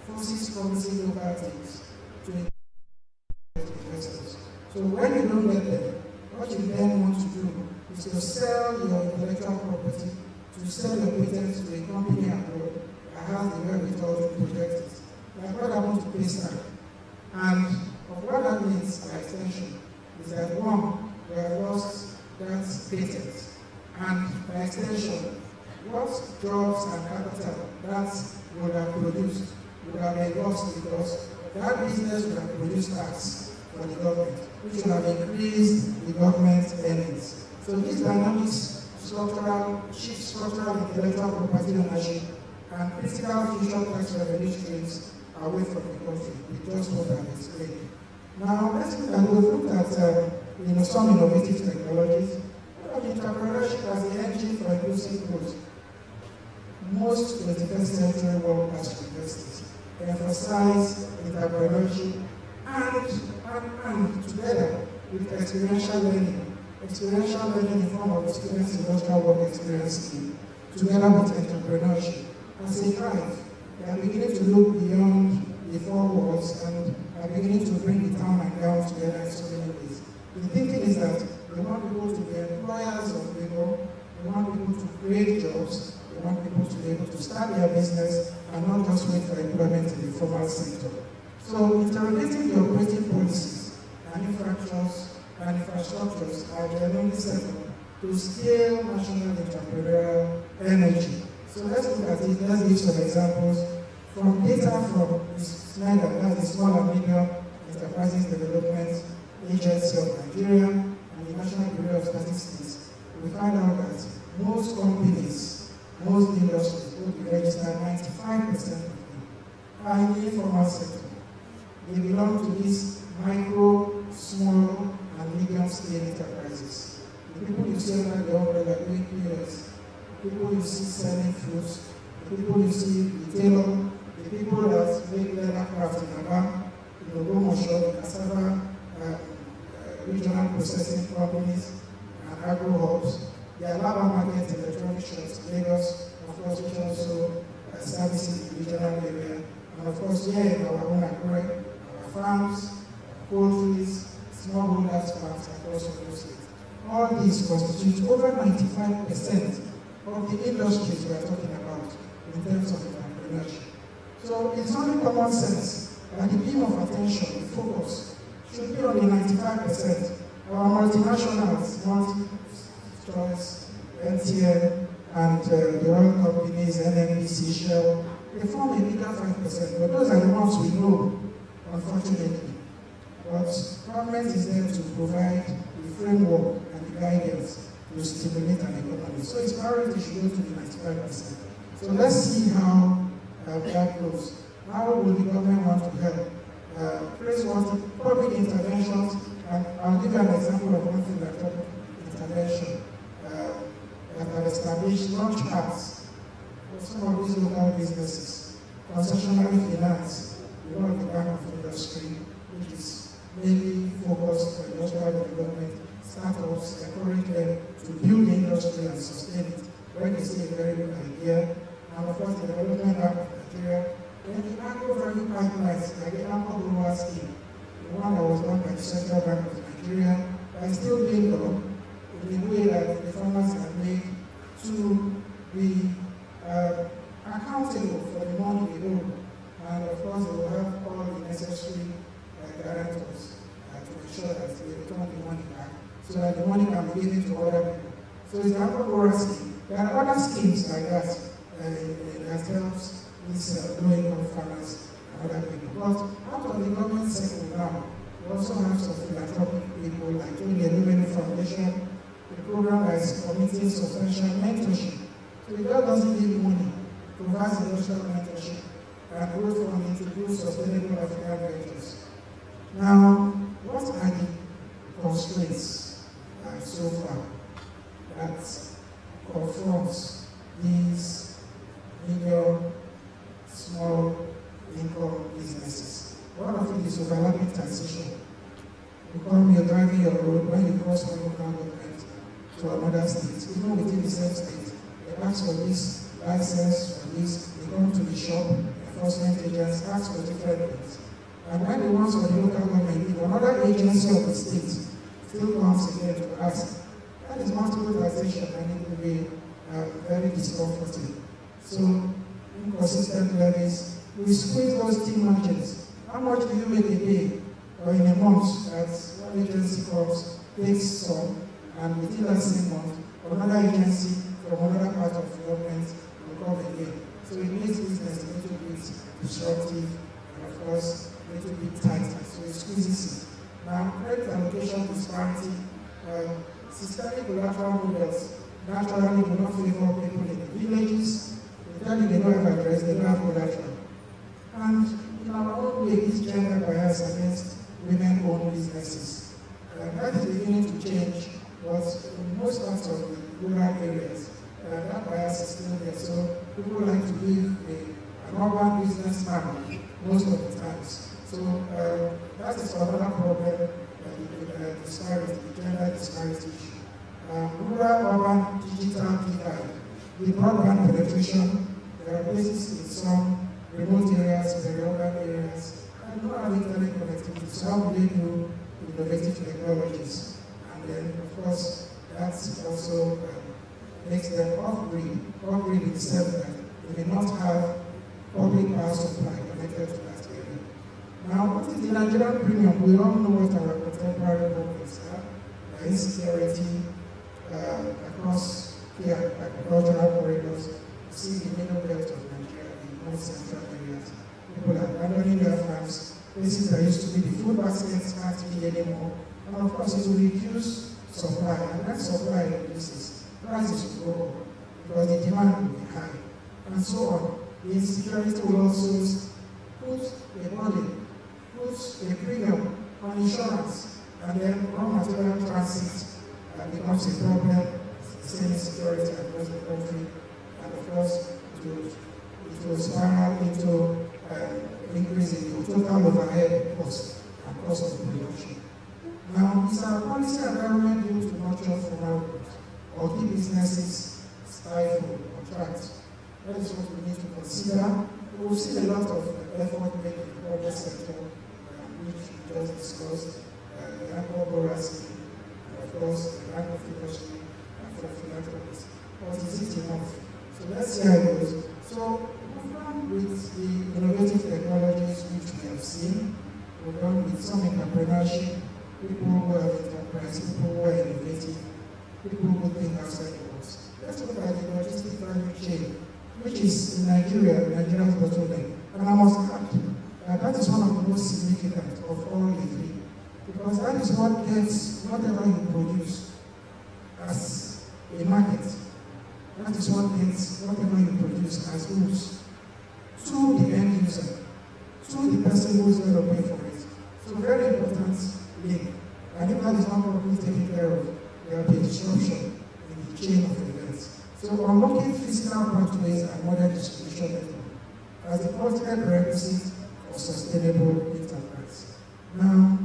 forces promising local things to investors. So when you don't get them, what you then want to do is to sell your intellectual property, to sell your patents to a company abroad that has the wherewithal to protect it. Like what happened to Paystack. And what that means by extension is that one, we have lost that patent. And by extension, what jobs and capital that would have produced would have been lost because that business would have produced tax for the government, which would have increased the government earnings. So these dynamics, shift structural intellectual property ownership and critical future tax revenue streams away from the country, with just what I've explained. Now, let's look at, we've looked at some innovative technologies. Entrepreneurship as the engine for inclusive growth. Most 21st century world-class universities emphasize entrepreneurship and together with experiential learning in form of the students' industrial work experience scheme, together with entrepreneurship. As a drive, they are beginning to look beyond the four walls and are beginning to bring the town and ground together in so many ways. The thinking is that we want people to be employers of people, we want people to create jobs, we want people to be able to start their business and not just wait for employment in the formal sector. So interrogating the operating policies and infrastructures are genuinely set up to scale national entrepreneurial energy. So let's look at it, let's give some examples from data from SLIT, that's the Small and Medium Enterprises Development Agency of Nigeria and the National Bureau of Statistics. We find out that most companies, most industries will be registered 95% of them are in the informal sector. They belong to these micro, small, and medium-scale enterprises. The people you see under the umbrella doing POS, the people you see selling fruits, the people you see retailer, the people that make leather craft in Aba, the Ogomosho, the cassava, regional processing companies, and agro hubs. The Alaba market electronic shops, Lagos, of course, which also services the regional area. And of course, here in our own Akure, our farms, poultries, smallholders farms across the state. All these constitute over 95% of the industries we are talking about in terms of entrepreneurship. So it's only common sense that the beam of attention, the focus, should be on the 95%. Our multinationals, Choice, MTN, and the oil companies, NNPC, Shell, they form a bigger 5%, but those are the ones we know, unfortunately. But government is there to provide the framework and the guidance to stimulate an economy. So its priority should go to the 95%. So let's see how that goes. How will the government want to help? Public interventions, and I'll give you an example of one thing like public intervention that have established launch pads for some of these local businesses. Concessionary finance, the one of the Bank of Industry, which is mainly focused on industrial development, startups, encourage them to build the industry and sustain it, when they see a very good idea. And of course, the Development Bank of Nigeria. Then the agro-value pipelines, like the Alcohol Grower Scheme, the one that was done by the Central Bank of Nigeria, are still being done in a way that the farmers are made to be accountable for the money they owe. And of course, they will have all the necessary guarantors to ensure that they return the money back so that the money can be given to other people. So it's the Alcohol Grower Scheme. There are other schemes like that that helps these low-income farmers and other people. But out of the government sector now, we also have some philanthropic people like the Women Foundation, the program that is committing substantial mentorship. So the government doesn't give money, provides industrial mentorship, and growth funding to build sustainable African ventures. Now, what are the constraints so far that confronts these medium, small income businesses? One of it is overlapping taxation. You're driving your road, when you cross one local government to another state, even within the same state, they ask for this license, for this, they come to the shop, enforcement agents ask for different things. And when the ones for the local government, if another agency of the state still comes again to ask, that is multiple taxation and it will be very discomforting. So, inconsistent levies, we squeeze those team margins. How much do you make a day or in a month that one agency comes takes some, and within that same month, another agency from another part of the government will come again. So it makes business a little bit disruptive and of course a little bit tighter. So it squeezes it. Now, credit allocation disparity, systemic collateral models naturally do not favor people in the villages. They tell you they don't have address, they don't have collateral. And in our own way, this gender bias against women-owned businesses. That is beginning to change, but in most parts of the rural areas, that bias is still there. So people like to live an urban businessman most of the times. So that is another problem, the disparity, the gender disparity issue. Rural-urban digital divide, the broadband penetration, there are places in some remote areas, very urban areas, and not have internet connectivity. So how do they do innovative technologies? And then, of course, that also makes them off-grid. Off-grid in the sense that they may not have public power supply connected to that area. Now, what is the Nigerian premium? We all know what our contemporary problems are. Insecurity across here, agricultural corridors. You see the middle belt of Nigeria, the north central areas. People are abandoning their farms. Places that used to be the food baskets can't be anymore. And of course, it will reduce supply. And that supply reduces, prices will go up because the demand will be high. And so on. The insecurity will also put a burden, put a premium on insurance, and then raw material transit becomes a problem, same insecurity across the country, and of course, it will spiral into increasing the total overhead cost and cost of production. Now, is our policy environment due to nurture formal growth or keep businesses stifled or trapped? That is what we need to consider. We've seen a lot of effort made in the private sector, which we just discussed, the annual borrowers, of course, the bank of industry, and for philanthropists. But is it enough? So let's see how it goes. So we've gone with the innovative technologies which we have seen. We've gone with some entrepreneurship, people who have enterprise, people who are innovative, people who think outside the box. Let's look at the logistic value chain, which is in Nigeria, Nigeria's bottleneck. And I must add that is one of the most significant of all the three. Because that is what gets whatever you produce as a market. That is what gets whatever you produce as goods to the end user, to the person who is going to pay for it. So very important link. And if that is not properly taken care of, there will be a disruption in the chain of events. So unlocking physical pathways and modern distribution network as the ultimate prerequisite for sustainable enterprise. Now,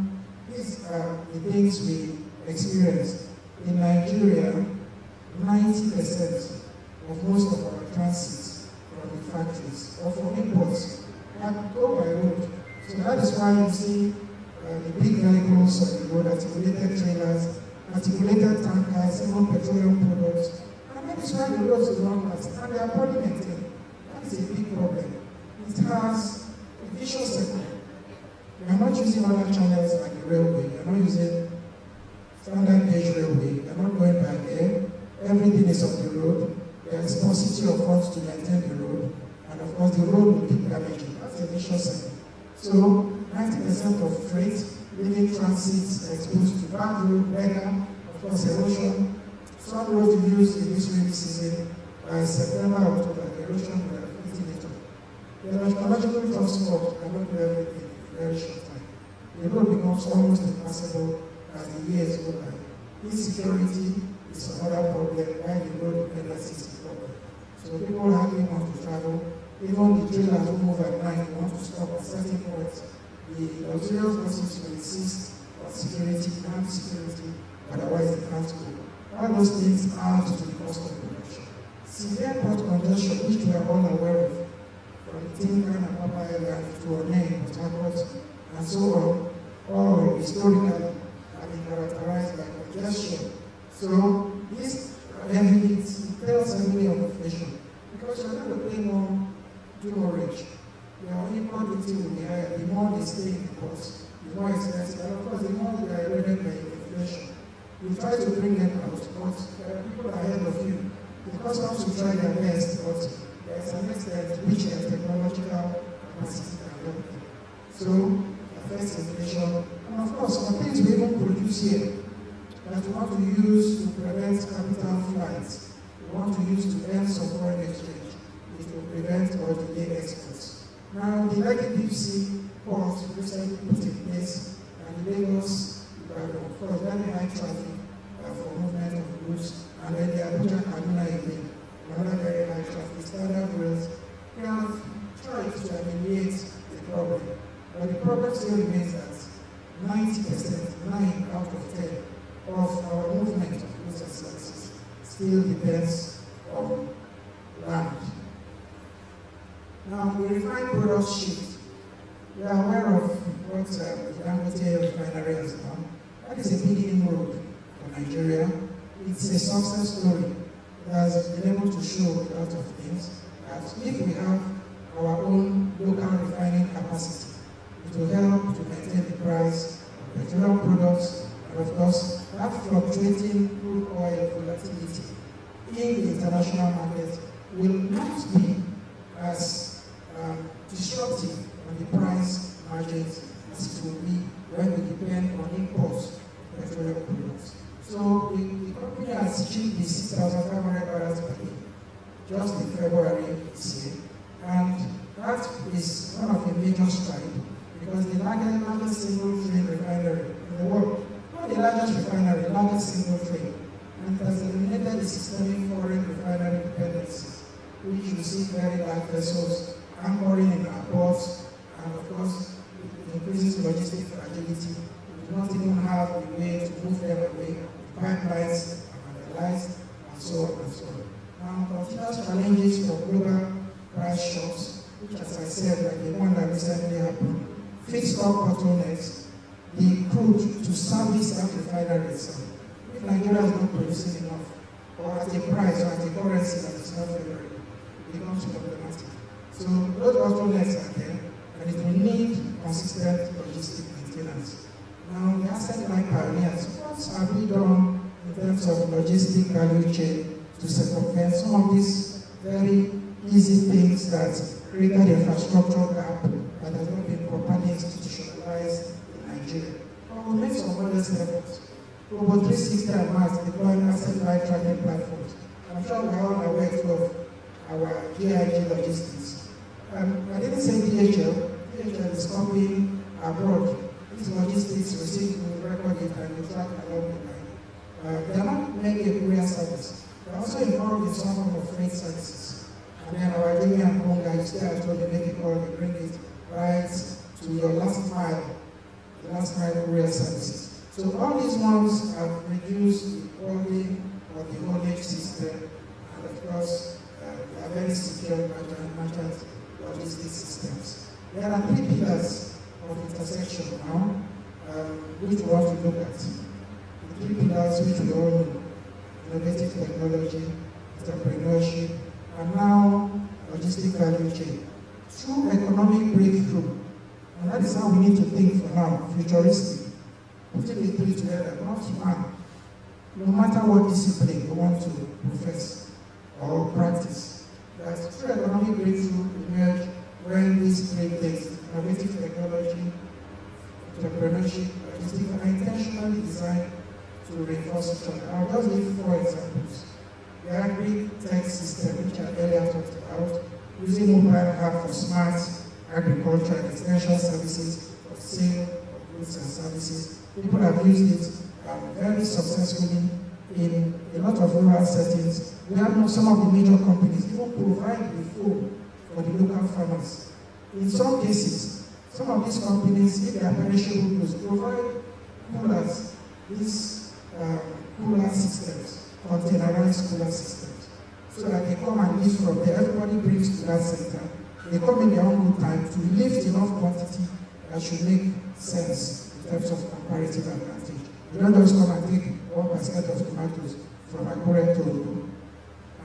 these are the things we experience. In Nigeria, 90% of most of our transits from the factories or from imports go by road. So that is why you see the big vehicles on the road, articulated trailers, articulated tankers, even petroleum products. And that is why the roads do not last. And they are poorly maintained. That is a big problem. It has a vicious circle. We are not using other channels like the railway. We are not using standard gauge railway. We are not going by air. Everything is on the road. There is paucity of funds to maintain the road. And of course, the road will keep damaging. That's a vicious cycle. So, 90% of freight, living transits exposed to bad road, weather, of course, erosion. Some roads we use in this rainy season, by September, October, the erosion will have eaten it up. The ecological transport cannot do everything in a very short time. The road becomes almost impassable as the years go by. Insecurity is another problem, while the road dependency is a problem. So people hardly want to travel. Even the trailers who move at night want to stop at certain points. The luxurious buses will insist on security, armed security, otherwise they can't go. All those things add to the cost of production. Severe port congestion, which we are all aware of, from Tinkan and Papa Island to Onne, Port Harcourt, and so on, all historically have been characterized by congestion. So this tells heavily of inflation, because you're going to pay more rich. Your import duty will be higher. The more they stay in the ports, the more expensive. And of course, the more they are eroded by inflation. You try to bring them out, but people are ahead of you. The customs will try their best, but there's an extent to which their technological capacity can help them. So, affects inflation. And of course, for things we even produce here, that we want to use to prevent capital flights, we want to use to earn some foreign exchange, it will prevent or delay exports. Now, the Lekki Deep Sea port recently put in place, and the Lagos, of course, very high traffic for movement of goods, and then the Abuja Kaduna again, another very high traffic, standard rails. We have tried to alleviate the problem, but the problem still remains that 90%, 9 out of 10 of our movement of goods and services still depends on land. Now, the refined products shift. We are aware of what the Dangote refinery has done. That is a big inroad for Nigeria. It's a success story. It has been able to show a lot of things that if we have our own local refining capacity, it will help to maintain the price of petroleum products, and of course, that fluctuating crude oil volatility in the international market will not be as disruptive on the price margins as it will be when we depend on imports of petroleum products. So the company has achieved the 6,500 barrels per day just in February this year, and that is one of the major strides because the largest single train refinery in the world, not the largest refinery, the largest single train, and it has eliminated the systemic foreign refinery dependencies, which you see very large vessels anchoring in our ports, and of course, it increases logistic fragility. We do not even have a way to move them away. Pipelines are vandalized, and so on and so on. Now, continuous challenges for global price shocks, which, as I said, like the one that recently happened, fixed stock bottlenecks, the crude to service that refinery itself. If Nigeria is not producing enough, or at a price or at a currency that is not favorable, it becomes problematic. So those bottlenecks are there, and it will need consistent logistic maintenance. Now, the asset-light pioneers, what have we done in terms of logistic value chain to circumvent some of these very easy things that created infrastructure gap that has not been properly institutionalized in Nigeria? Well, we made some modest efforts. Over 360 and Mars deploying asset-light tracking platforms. I'm sure we're all aware of our GIG logistics. I didn't say DHL. DHL is copying abroad. These logistics receive will record it and you track along the line. They are not mainly a courier service. They are also involved in some form of freight services. And then our Jimmy and Konga, you stay at home, they make a call, they bring it right to your last mile, the last mile courier services. So all these ones have reduced the holding or the haulage system, and of course, they are very secure merchant logistic systems. There are 3 pillars of intersection now, which we want to look at. The 3 pillars which we all know: innovative technology, entrepreneurship, and now logistic value chain. True economic breakthrough, and that is how we need to think for now, futuristic. Putting the 3 together, not one. No matter what discipline we want to profess or practice, that true economic breakthrough emerge when these 3 things, innovative technology, entrepreneurship, logistics, are intentionally designed to reinforce each other. I'll just give 4 examples. The agri-tech system, which I earlier talked about, using mobile app for smart agriculture and extension services for sale of goods and services. People have used it very successfully in a lot of rural settings. We have some of the major companies even provide the food for the local farmers. In some cases, some of these companies, if they are perishable goods, provide coolers, these cooler systems, containerized cooler systems, so that they come and lift from there. Everybody brings to that center. They come in their own good time to lift enough quantity that should make sense in terms of comparative advantage. You don't just come and take 1% of tomatoes from a current total.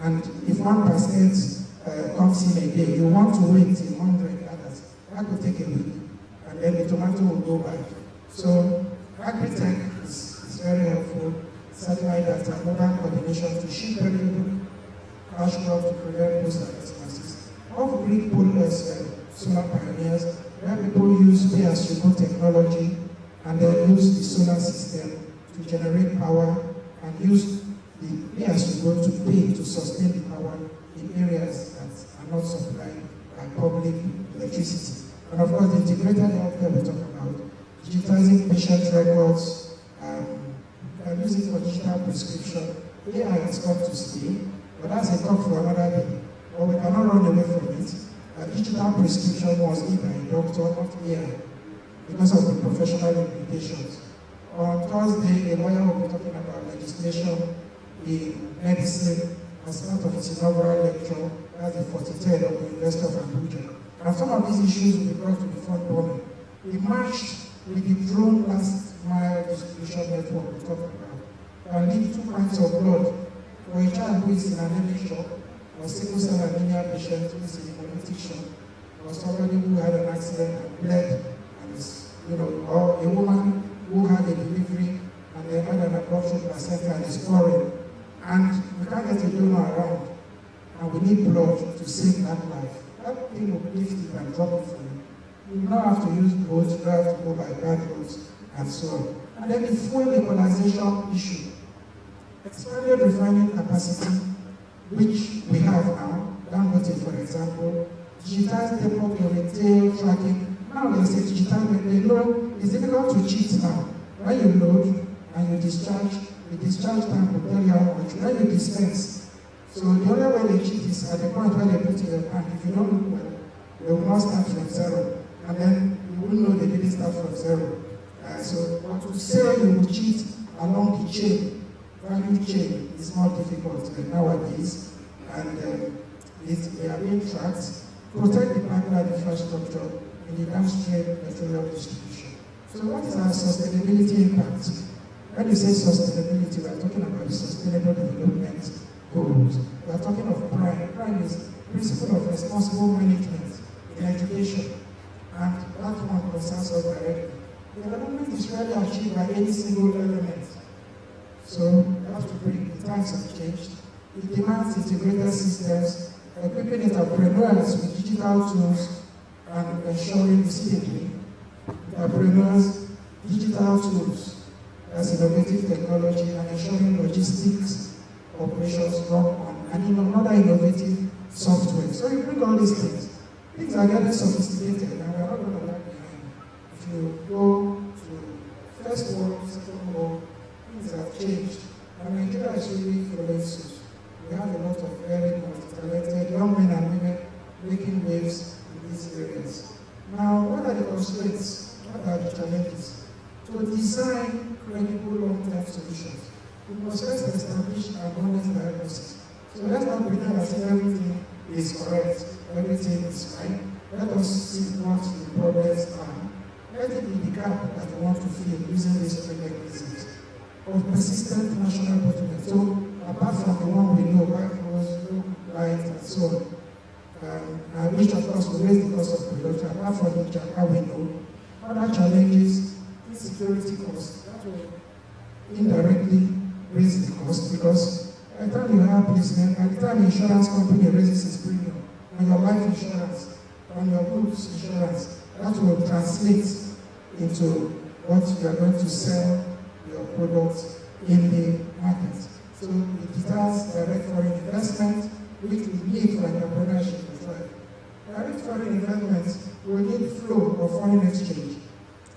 And if 1% comes in a day, you want to wait in 100 others. That will take a week, and then the tomato will go bad. So agri-tech is very helpful. satellite data, modern coordination to ship variable cash crop to prevent post expenses. Off-grid polars, solar pioneers, where people use pay-as-you-go technology and then use the solar system to generate power and use the pay-as-you-go to pay to sustain the power in areas that are not supplied by public electricity. And of course, the integrated healthcare we talk about, digitizing patient records, and using for digital prescription. AI has come to stay, but that's a talk for another day. But we cannot run away from it. Digital prescription was made by a doctor, not AI, because of the professional implications. On Thursday, a lawyer will be talking about legislation in medicine as part of his inaugural lecture. That's the 43rd of the University of Abuja. And some of these issues will be brought to the front burner. We marched with the drone last mile distribution network we talked about. And leave 2 pints of blood for a child who is in an early shock, or sickle cell anemia patient who is in a hemolytic shock, or somebody who had an accident and bled, and is, or a woman who had a delivery and they had an abortion placenta and is pouring. And we can't get a donor around, and we need blood to save that life. That thing will lift it and drop it for you. You do not have to use boats, you don't have to go by bad roads, and so on. And then the fuel equalization issue. Expanded refining capacity, which we have now, Dangote, for example, digitized depot retail tracking. Now there's a digitized, it's difficult to cheat now. When you load and you discharge, the discharge time will tell you how much. When you dispense, so the other way they cheat is at the point where they put in the tank. If you don't look well, they will not start from zero. And then you will know they didn't start from zero. So to say you will cheat along the chain, value chain, is more difficult nowadays. And they are being tracked. Protect the pipeline infrastructure in the downstream petroleum distribution. So what is our sustainability impact? When you say sustainability, we are talking about the sustainable development goals. We are talking of prime. Prime is principle of responsible management in education. And that one concerns us directly. Development is rarely achieved by any single element. So we have to bring, the times have changed. It demands integrated systems, equipping entrepreneurs with digital tools and ensuring repeatedly entrepreneurs digital tools as innovative technology and ensuring logistics operations run on and another innovative software. So you bring all these things. Things are getting sophisticated and we're not going to lag behind. If you go to first world, second world, things have changed. And Nigeria is really following suit. We have a lot of very talented young men and women making waves in these areas. Now, what are the constraints? What are the challenges? To design credible long-term solutions, we must first establish an honest diagnosis. So let's not pretend as if everything is correct, everything is fine. Let us see what the problems are. Let it be the gap that we want to fill using these three mechanisms of persistent national bottleneck. So apart from the one we know, micros, low light, and so on, which of course will raise the cost of production, apart from which we know, other challenges, insecurity costs, that will indirectly raise the cost because by the time you have placement, by the time the insurance company raises its premium on your life insurance, on your goods insurance, that will translate into what you are going to sell your products in the market. So it deters direct foreign investment, which we need for entrepreneurship to thrive. Direct foreign investment will need flow of foreign exchange.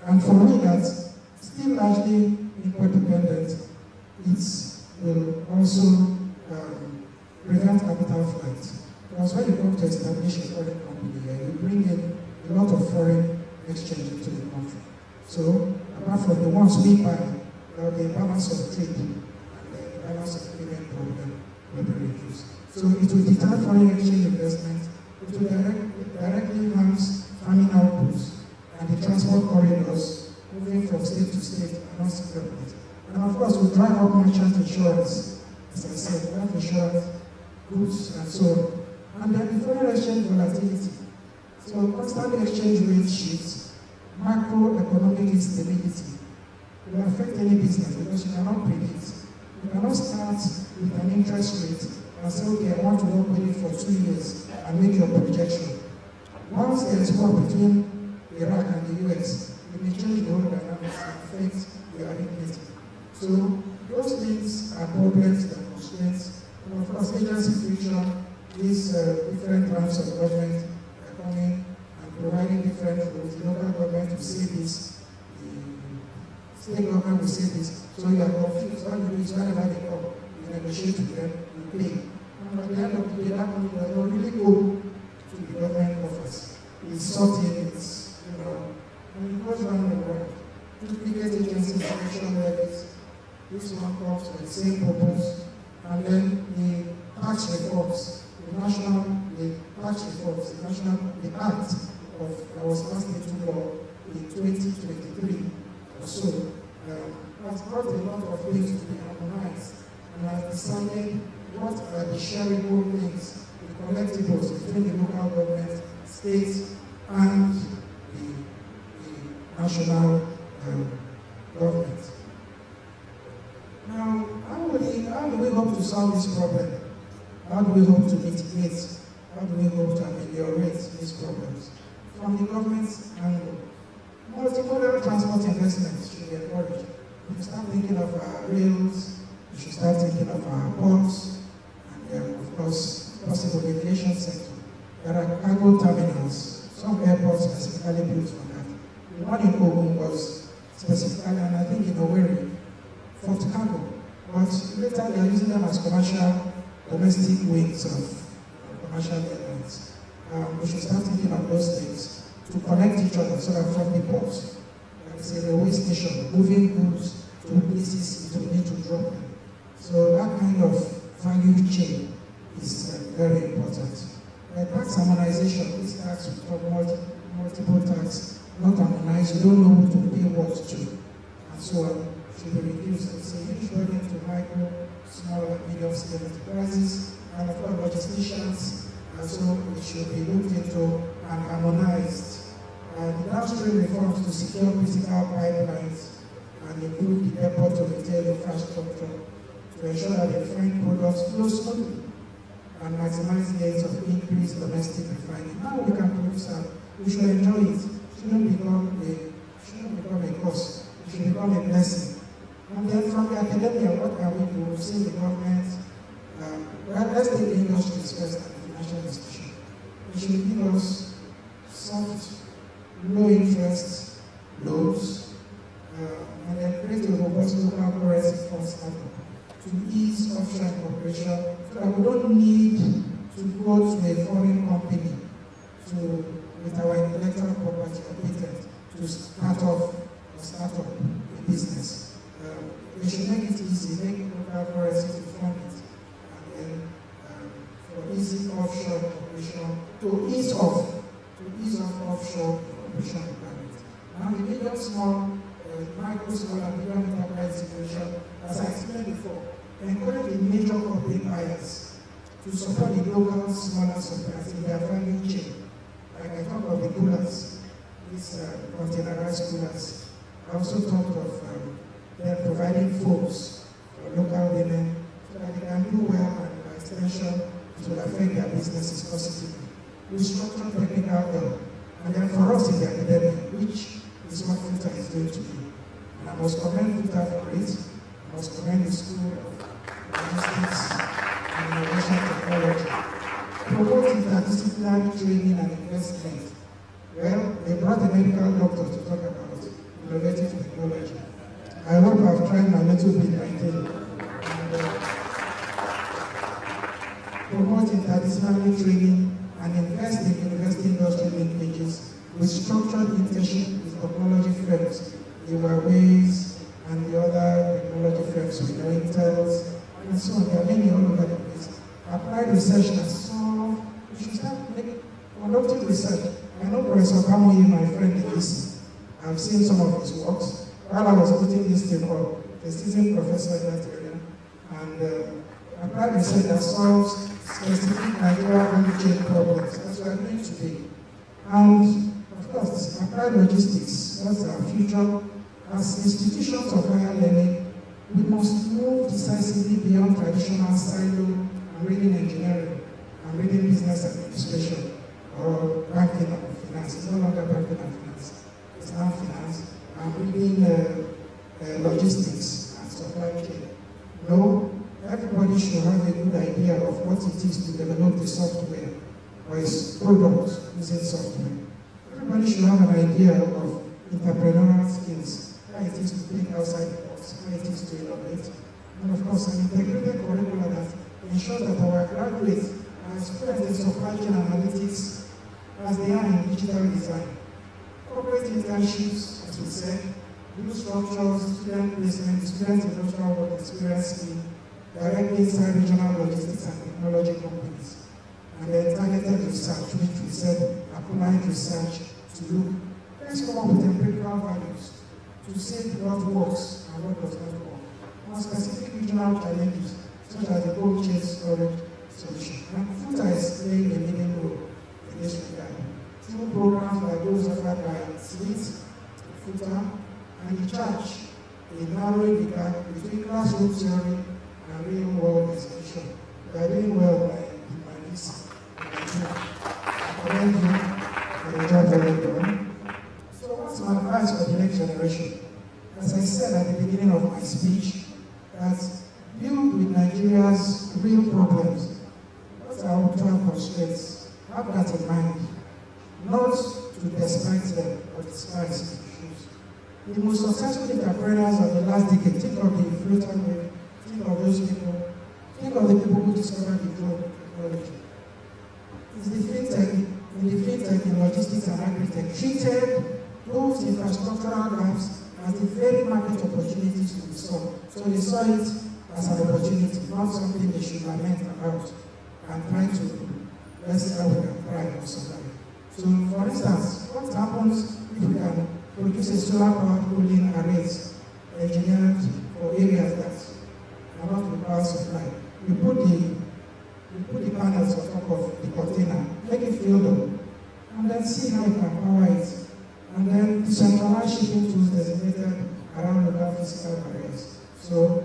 And for me, that's still largely import dependent. It will also prevent capital flight. Because when you come to establish a foreign company here, you bring in a lot of foreign exchange into the country. So, apart from the ones we buy, there will be a balance of trade, and the balance of payment problem will be reduced. So, it will deter foreign exchange investment, it will directly enhance farming outputs and the transport corridors moving from state to state and not separately. And of course, we drive up merchant insurance, as I said, life insurance, goods, and so on. And then the foreign exchange volatility. So constant exchange rate shifts, macroeconomic instability will affect any business because you cannot predict You cannot start with an interest rate and say, okay, I want to work with it for 2 years and make your projection. Once there is war between Iraq and the US, it may change the whole dynamics and affect your arithmetic. So those things are problems that constraints. And of course, agency friction, these different branches of government are coming and providing different rules. The local government will say this, the state government will say this. So you are confused. All you do is whenever they come, you negotiate with them, you pay. And at the end of the day, that money does not really go to the government office. It's sorted, it's, and it goes round the world. Duplicate agencies, national levies, this one comes for the same purpose, and then the tax reforms, the act that was passed into law in 2023 or so, has brought a lot of things to be harmonized, and has decided what are the shareable things, the collectibles between the local government, states, and the national government. Now, how do we hope to solve this problem? How do we hope to mitigate? How do we hope to ameliorate these problems? From the government's angle, multimodal transport investments should be encouraged. We should start thinking of our rails, we should start thinking of our ports, and of course, possible aviation sector. There are cargo terminals, some airports specifically built for that. The one in Ogun was specifically, and I think in Owerri, for cargo. But later they are using them as commercial, domestic wings of commercial airlines. We should start thinking of those things to connect each other so that from the ports, like I say, the railway station, moving goods to places it will need to drop them. So that kind of value chain is very important. Tax harmonization, this tax will come multiple tax, not harmonized, you don't know who to pay what to, and so on, should be reduced. It's a huge burden to micro, small, and medium-scale enterprises, and of course, logisticians, and so it should be looked into and harmonized. The downstream reforms to secure critical pipelines and improve the airport to retail infrastructure to ensure that the refined products flow smoothly and maximize gains of increased domestic refining. Now we can produce that. We should enjoy it. It shouldn't become a cost. It should become a blessing. And then from the academia, what can we do? We've seen the government. Let's take the industries first and the financial institution. It should give us soft, low interest loans, and then create a robust local currency fund startup to ease offshore incorporation, so that we don't need to go to a foreign company with our intellectual property or patent to start up a business. We should make it easy, make local currency to fund it, and then for easy offshore incorporation, to ease off offshore incorporation requirements. Now the medium, small, micro, small, and medium enterprise situation, as I explained before, encourage the major corporate buyers to support the local smaller suppliers in their value chain. Like I talked of the coolers, these containerized coolers. I also talked of them providing foams for local women so that they can do well, and by extension, it will affect their businesses positively. We structure technical help, and then for us in the academia, which is what FUTA is doing today. And I must commend FUTA for it. I must commend the School of Logistics and Innovation Technology. Promoting interdisciplinary training and investment. Well, they brought a medical doctor to talk about innovative technology. I hope I've tried my little bit by day. Promote interdisciplinary training and invest in university industry linkages with structured internship with technology firms, the Huawei's and the other technology firms, with the Intels, and so on. There are many all over the place. Applied research and solve. We should start conducting research. I know Professor Kamoyi, my friend in DC. I've seen some of his works. While I was putting this thing up, the seasoned professor in that area, and applied research that solves specific Nigerian value chain problems, as we are doing today. And of course, applied logistics, that's our future. As institutions of higher learning, We must move decisively beyond traditional silo and reading engineering and reading business administration or banking and finance. It's no longer banking and finance. It's now finance and reading logistics and supply chain. No, everybody should have a good idea of what it is to develop the software or its products using software. Everybody should have an idea of entrepreneurial skills, how it is to think outside the box, how it is to innovate, and of course an integrated curriculum that ensures that our graduates are experienced in supply chain analytics as they are in digital design. Corporate internships, as we said, new structures, student placement, student industrial work experience scheme, directly inside regional logistics and technology companies. And then targeted research, which we said applied research to look. Let's come up with empirical values to see what works and what does not work. On specific regional challenges, such as the cold chain storage solution. And FUTA is playing a leading role in this regard. Through programs like those offered by SLIT, FUTA, and the church in narrowing the gap between classroom theory and real-world execution. We are doing well by this. Thank you for the job very well. So what's my advice for the next generation? As I said at the beginning of my speech, that deal with Nigeria's real problems. What are our constraints? Have that in mind. Not to despise them or despise issues. The most successful entrepreneurs of the last decade, think of the inflator wave, think of those people, think of the people who discovered the drone technology. It's the fintech, in logistics and agri-tech treated those infrastructural gaps as the very market opportunities to be solved. So they saw it as an opportunity, not something they should lament about and try to, let's say, we can cry or survive. So, for instance, what happens if we can produce a solar-powered cooling arrays engineered for areas that are not require supply? We put the panels on top of the container, make it filled up, and then see how we can power it. And then decentralized shipping tools designated around local physical barriers. So,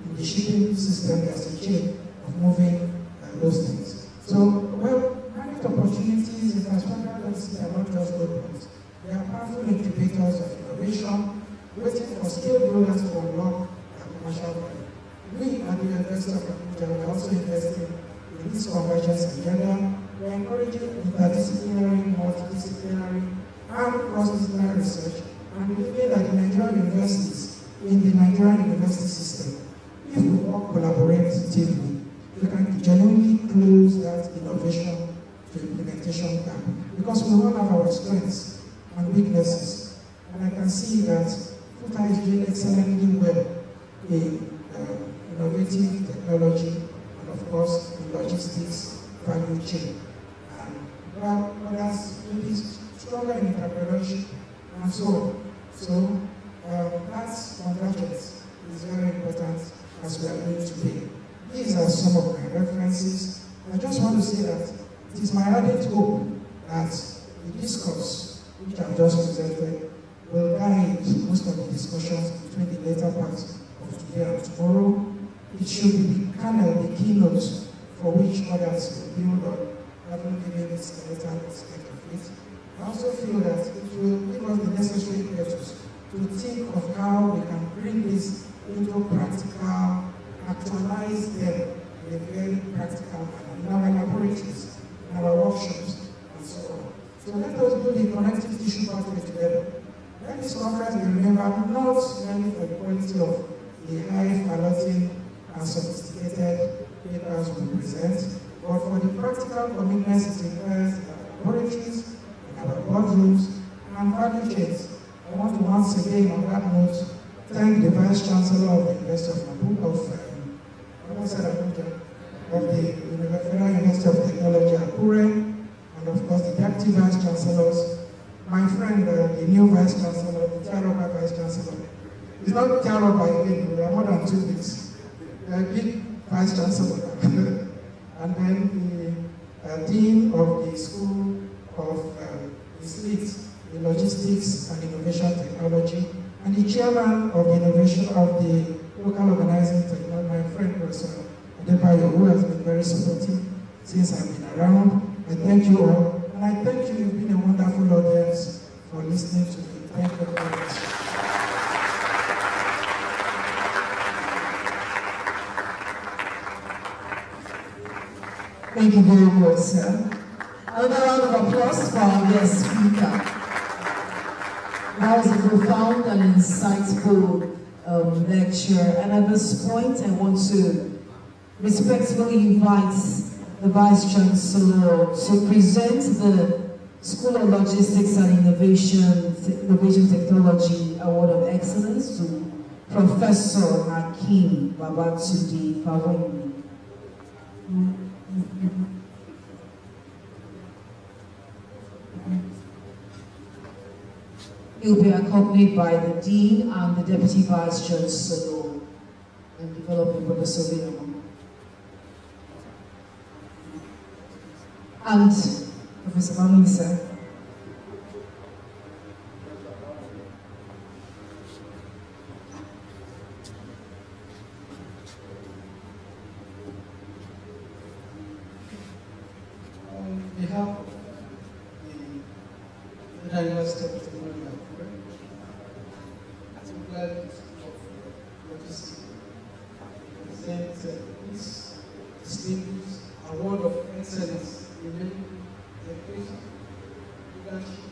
in the shipping system, there's a chain of moving those things. So, well, market opportunities, infrastructure policies are not just good ones. They are powerful incubators of innovation, waiting for skilled builders to unlock their commercial value. We at the University of Abuja are also investing in this convergence agenda. We are encouraging interdisciplinary, multidisciplinary, and cross-disciplinary research, and believing that the Nigerian universities, in the Nigerian university system, if we work collaboratively, we can genuinely close that innovation to implementation gap. Because we all have our strengths and weaknesses, and I can see that FUTA is doing excellently well in innovative technology, and of course in logistics, value chain. And while others may be stronger in entrepreneurship and so on. So that convergence is very important as we are going to be. These are some of my references. I just want to say that it is my ardent hope that the discourse which I've just presented will guide most of the discussions between the later parts of today and tomorrow. It should be the kernel, the keynote for which others will build on, having given this skeletal aspect of it. I also feel that it will give us the necessary impetus to think of how we can bring this into practical, actualize them in a very practical manner in our laboratories, in our workshops, and so on. So let us build a connective tissue pathway together. Let this conference be remembered not merely for the quality of the high fallating and sophisticated papers we present, but for the practical commitments it requires in our laboratories, in our boardrooms, and value chains. I want to once again, on that note, thank the Vice Chancellor of the University of Abuja, of the Federal University of Technology, Akure, and of course the Deputy Vice Chancellors, my friend, the new Vice Chancellor, the Tiaroba Vice Chancellor. It's not Tiaroba again, we are more than 2 weeks. Big Vice Chancellor. And then the Dean of the School of the SLIT, in Logistics and Innovation Technology, and the Chairman of the Innovation of the local organizing technology, my friend was Adebayo, who has been very supportive since I've been around. I thank you all, and I thank you. You've been a wonderful audience for listening to me. Thank you very much. Thank you very much, sir. Another round of applause for our guest speaker. That was a profound and insightful lecture. And at this point, I want to respectfully invite the Vice Chancellor to present the School of Logistics and Innovation Technology Award of Excellence to Professor Hakeem Babatunde Fawemi. He'll be accompanied by the Dean and the Deputy Vice Chancellor and Development Professor William. And Professor Fawemi, sir. On behalf of the Federal University of Technology, I'm glad of logistics present this distinguished award of excellence in education, leadership,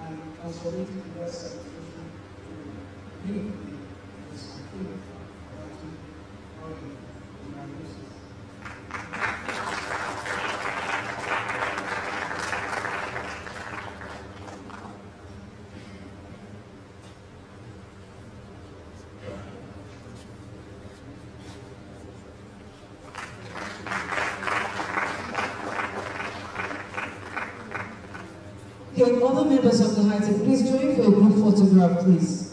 and transformative university administration to beautifully execute our organizations. Okay, other members of the high tech, please join for a group photograph, please.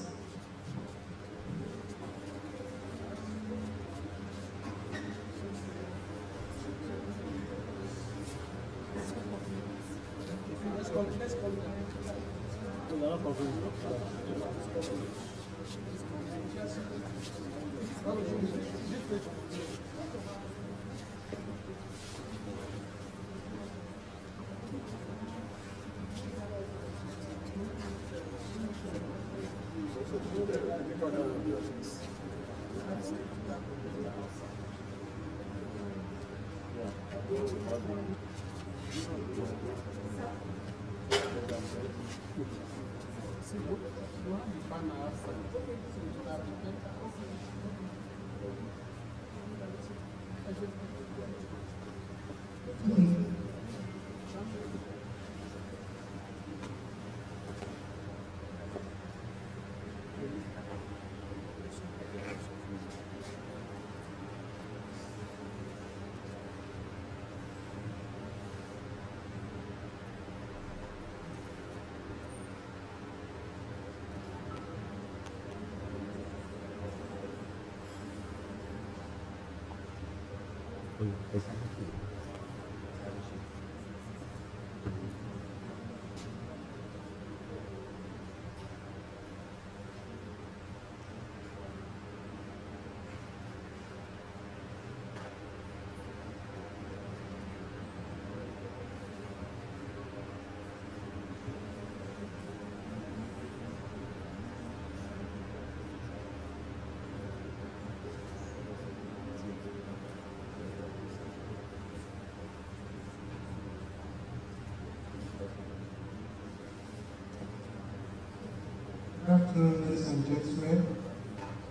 Good afternoon, ladies and gentlemen.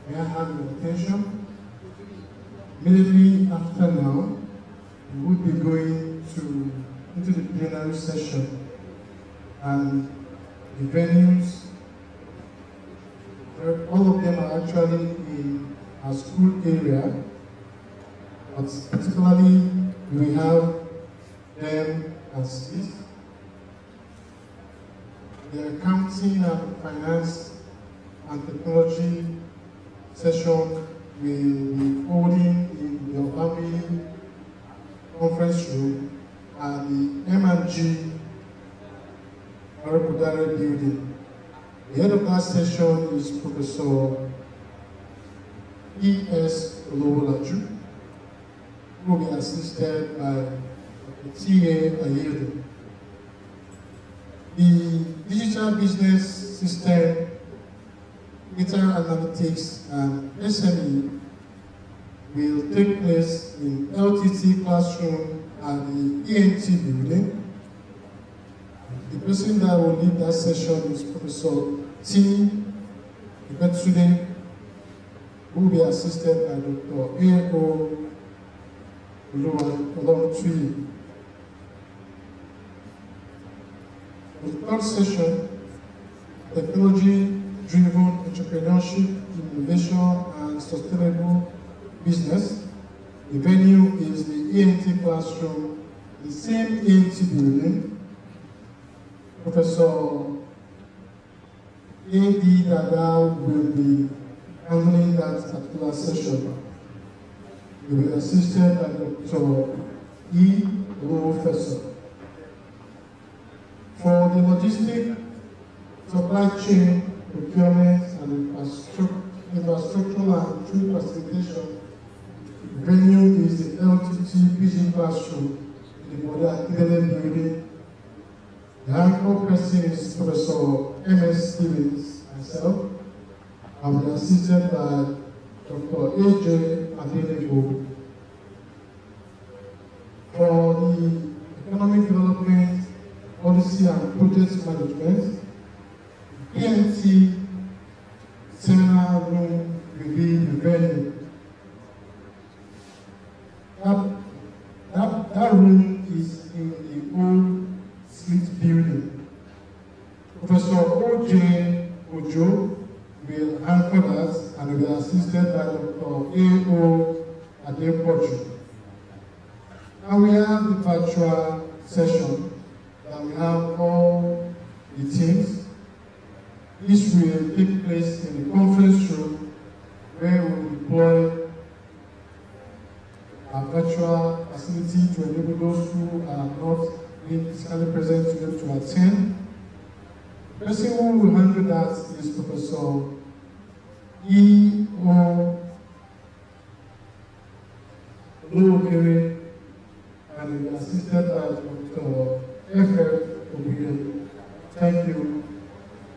May I have your attention? Immediately after now, we will be going into the plenary session, and the venues, all of them are actually in our school area, but particularly we have them as SLIT. The accounting and finance and technology session will be holding in the Obami conference room and the M&G Arabudare building. The head of that session is Professor E.S. Olowolaju, who will be assisted by T.A. Ayedo. The digital business system, data analytics, and SME will take place in LTT classroom at the ENT building. The person that will lead that session is Professor T. Ibetsude, who will be assisted by Dr. A.O. Oloruntuyi. The third session, Technology-Driven Entrepreneurship, Innovation, and Sustainable Business. The venue is the ENT classroom, the same ENT building. Professor A.D. Dada will be handling that particular session. He will be assisted by Dr. E. Professor. For the logistic, supply chain, procurement, and infrastructural and trade facilitation, venue is the LTT PG classroom in the Moda Akidele building. The anchor person is Professor M.S. Stevens, myself. I will be assisted by Dr. A.J. Adelego. For the economic development, policy and project management, ENT seminar room will be the venue. That room is in the old SLIT building. Professor O.J. Ojo will anchor that and will be assisted by Dr. A.O. Adepoju. And we have the virtual session that we have all the teams. This will take place in the conference room where we will deploy our virtual facility to enable those who are not being physically present to them to attend. The person who will handle that is Professor E.O. Olowokere, and will be assisted by Dr. F.F. Obiye. Thank you.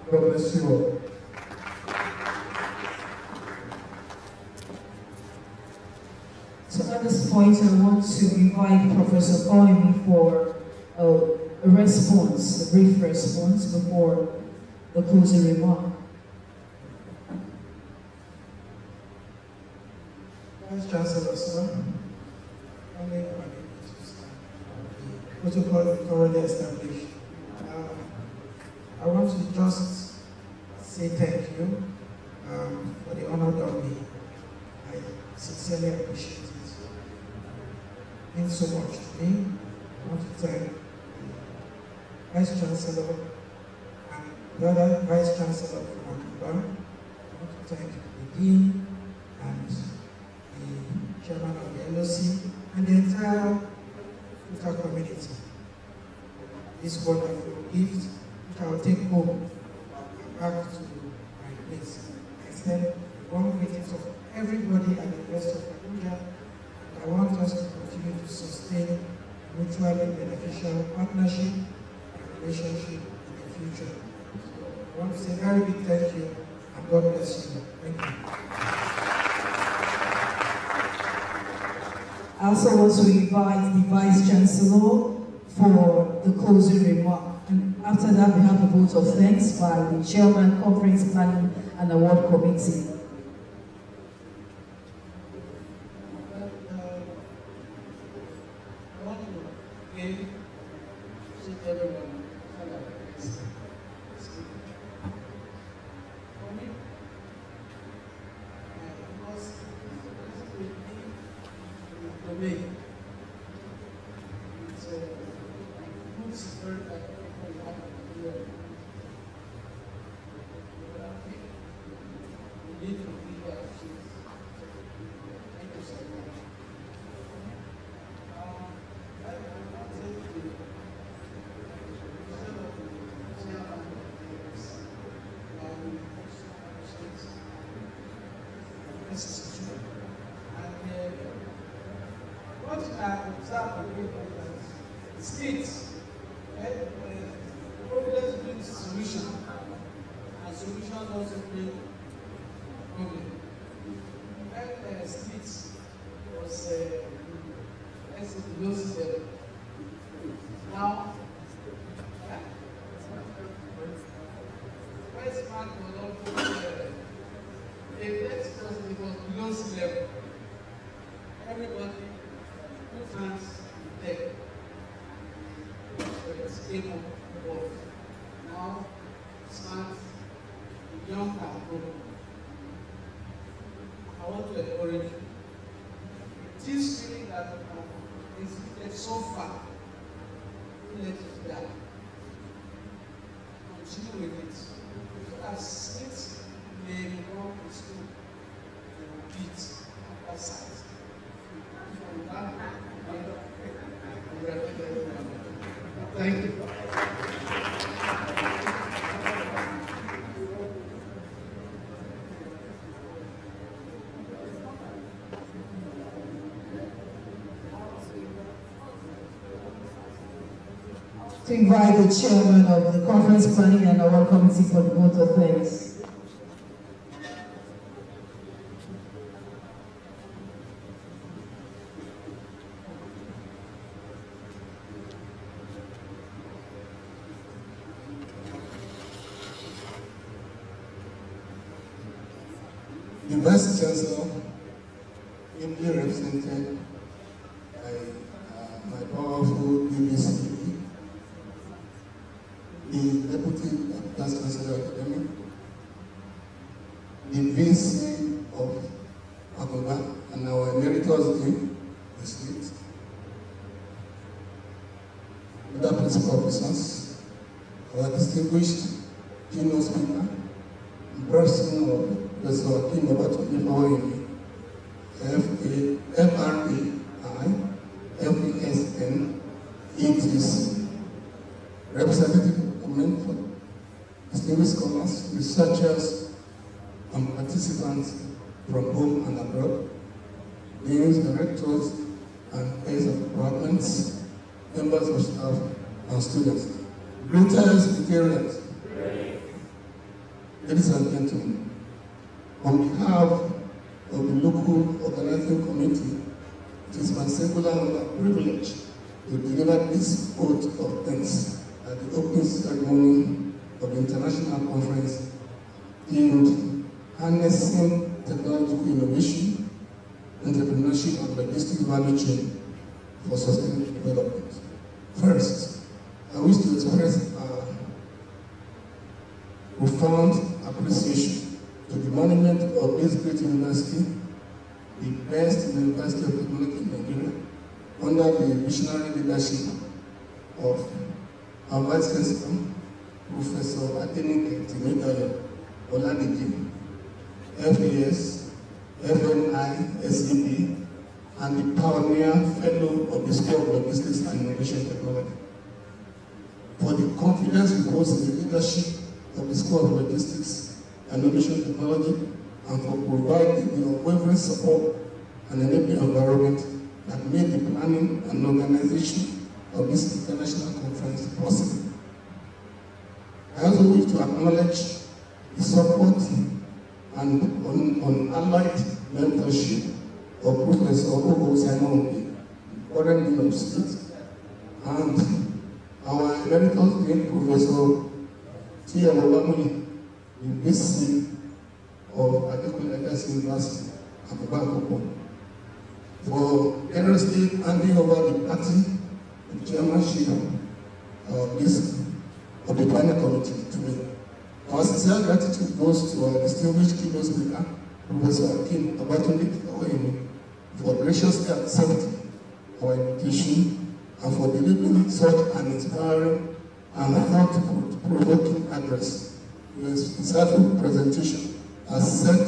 God bless you all. So at this point, I want to invite Professor Koimi for a response, a brief response before the closing remark. Vice Chancellor, sir, protocol thoroughly established. I want to just say thank you for the honor done me. I sincerely appreciate it. It means so much to me. I want to thank the Vice Chancellor and the other Vice Chancellor from Angola. I want to thank the Dean and the Chairman of the LOC and the entire Futa community. This wonderful gift which I will take home and back to my place. I extend warm greetings of everybody at the rest of Abuja. I want us to continue to sustain mutually beneficial partnership and relationship in the future. So I want to say a very big thank you and God bless you. Thank you. I also want to invite the Vice Chancellor for the closing remark. And after that, we have a vote of thanks by the Chairman, Conference Planning and Award Committee. I want to again thank everyone for this. For me, because for me, it's a good spirit that people want to do. We need to be that. Thank you so much. This is Problems bring solution, and solution also bring problem. When SLIT was below sea level, now when SMART was also it was below sea level, everybody put hands there. It's able to work. Now, SMART, young and grown. I want to encourage you. This feeling that is so far, let it die. Continue with it. As SLIT may become a school, they will beat that size. From that, thank you. To invite the chairman of the Conference Planning and Award Committee for the vote of thanks. The Vice Chancellor, ably represented by my powerful BBC, the Deputy Vice Chancellor Academic, the VC of Agoba, and our Emeritus Dean, the SLIT, other principal officers, our distinguished keynote speaker, in person of Professor Akin Obatunde FRAI, FESN, ETC, representative of government for distinguished scholars, researchers, and participants from home and abroad, deans, directors, and heads of departments, members of staff, and students. Greetings, veterans. Ladies and gentlemen, on behalf of the local organizing committee, it is my singular honor and privilege to deliver this oath of thanks at the opening ceremony of the International Conference themed Harnessing Technological Innovation, Entrepreneurship and Logistics Value Chain for Sustainable Development. First, I wish to express profound appreciation to the management of this great university, the best university of technology in Nigeria, under the visionary leadership of our Vice Chancellor, Professor Adenike Timidayo Oladiji, FAS, FNI, SEB, and the Pioneer Fellow of the School of Logistics and Innovation Technology, for the confidence reposed in the leadership of the School of Logistics and Innovation Technology, and for providing the unwavering support and enabling environment that made the planning and organization of this international conference possible. I also wish to acknowledge the support and unallied mentorship of Professor Ogo Simon, current Dean of SLIT, and our Emeritus Dean, Professor T.M. Obamuli, the VC of Adekunle Legacy University, Abuja, for generously handing over the party and chairmanship of the planning committee to me. Our sincere gratitude goes to our distinguished keynote speaker, Professor Akin Obatunde, for graciously accepting our invitation and for delivering such an inspiring and thought-provoking address. His insightful presentation has set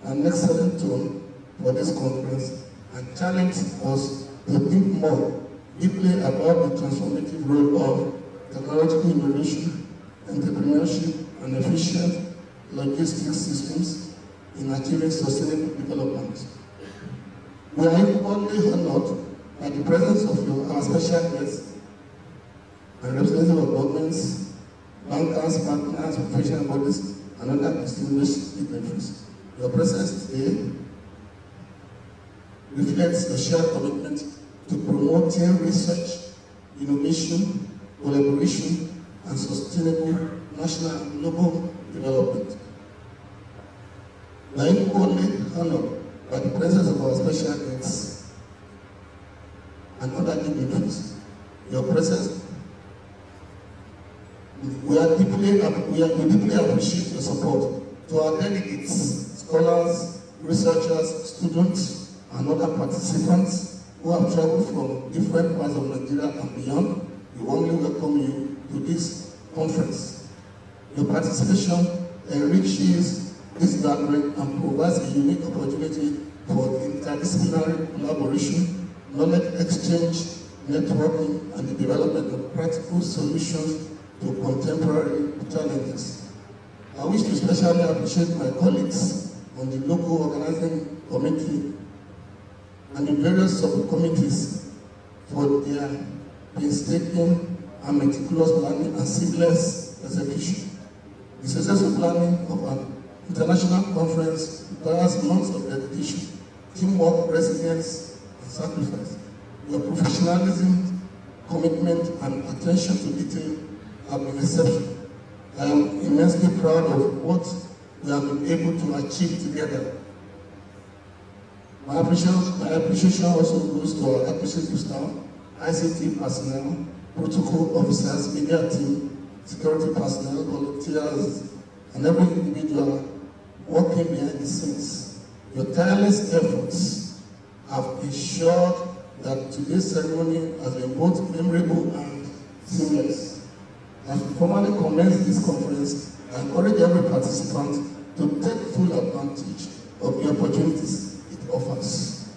an excellent tone for this conference and challenged us to think more deeply about the transformative role of technological innovation, entrepreneurship, and efficient logistics systems in achieving sustainable development. We are equally honored by the presence of our special guests and representatives of governments, bankers, partners, professional bodies, and other distinguished dignitaries. Your presence today reflects your shared commitment to promoting research, innovation, collaboration, and sustainable national and global development. We are equally honored by the presence of our special guests and other dignitaries. Your presence, we deeply appreciate your support. To our delegates, scholars, researchers, students, and other participants who have traveled from different parts of Nigeria and beyond, we warmly welcome you to this conference. Your participation enriches this gathering and provides a unique opportunity for interdisciplinary collaboration, knowledge exchange, networking, and the development of practical solutions to contemporary challenges. I wish to especially appreciate my colleagues on the local organizing committee and the various subcommittees for their painstaking and meticulous planning and seamless execution. The successful planning of an international conference requires months of dedication, teamwork, resilience, and sacrifice. Your professionalism, commitment, and attention to detail have been exceptional. I am immensely proud of what we have been able to achieve together. My appreciation also goes to our administrative staff, ICT personnel, protocol officers, media team, security personnel, volunteers, and every individual working behind the scenes. Your tireless efforts have ensured that today's ceremony has been both memorable and seamless. As we formally commence this conference, I encourage every participant to take full advantage of the opportunities it offers.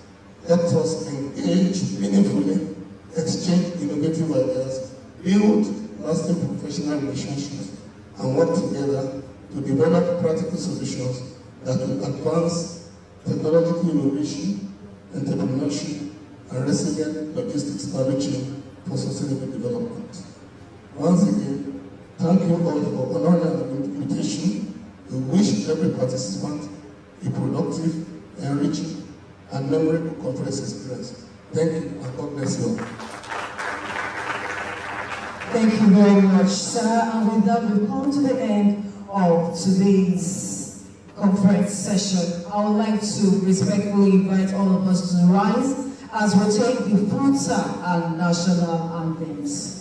Let us engage meaningfully, exchange innovative ideas, build lasting professional relationships, and work together to develop practical solutions that will advance technological innovation, entrepreneurship, and resilient logistics value chain for sustainable development. Once again, thank you all for honoring our invitation. We wish every participant a productive, enriching, and memorable conference experience. Thank you, and God bless you all. Thank you very much, sir. And with that, we've come to the end of today's conference session. I would like to respectfully invite all of us to rise as we take the FUTA and national anthems.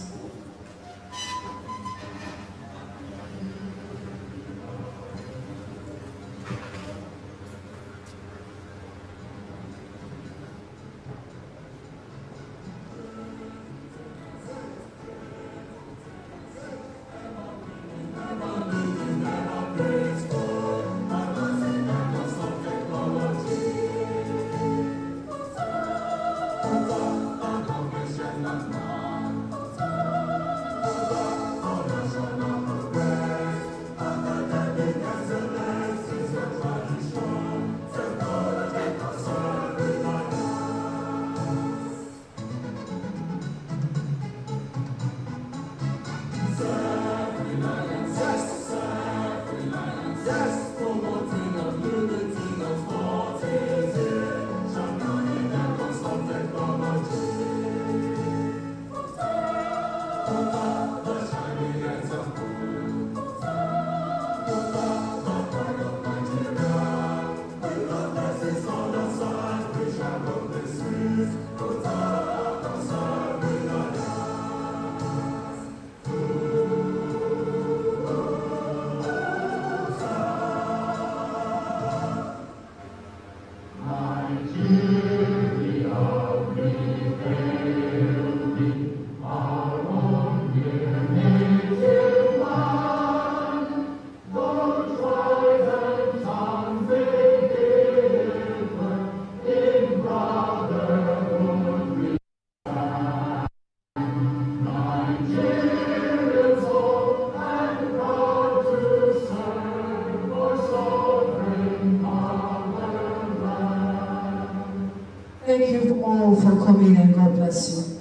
Thank you all for coming, and God bless you.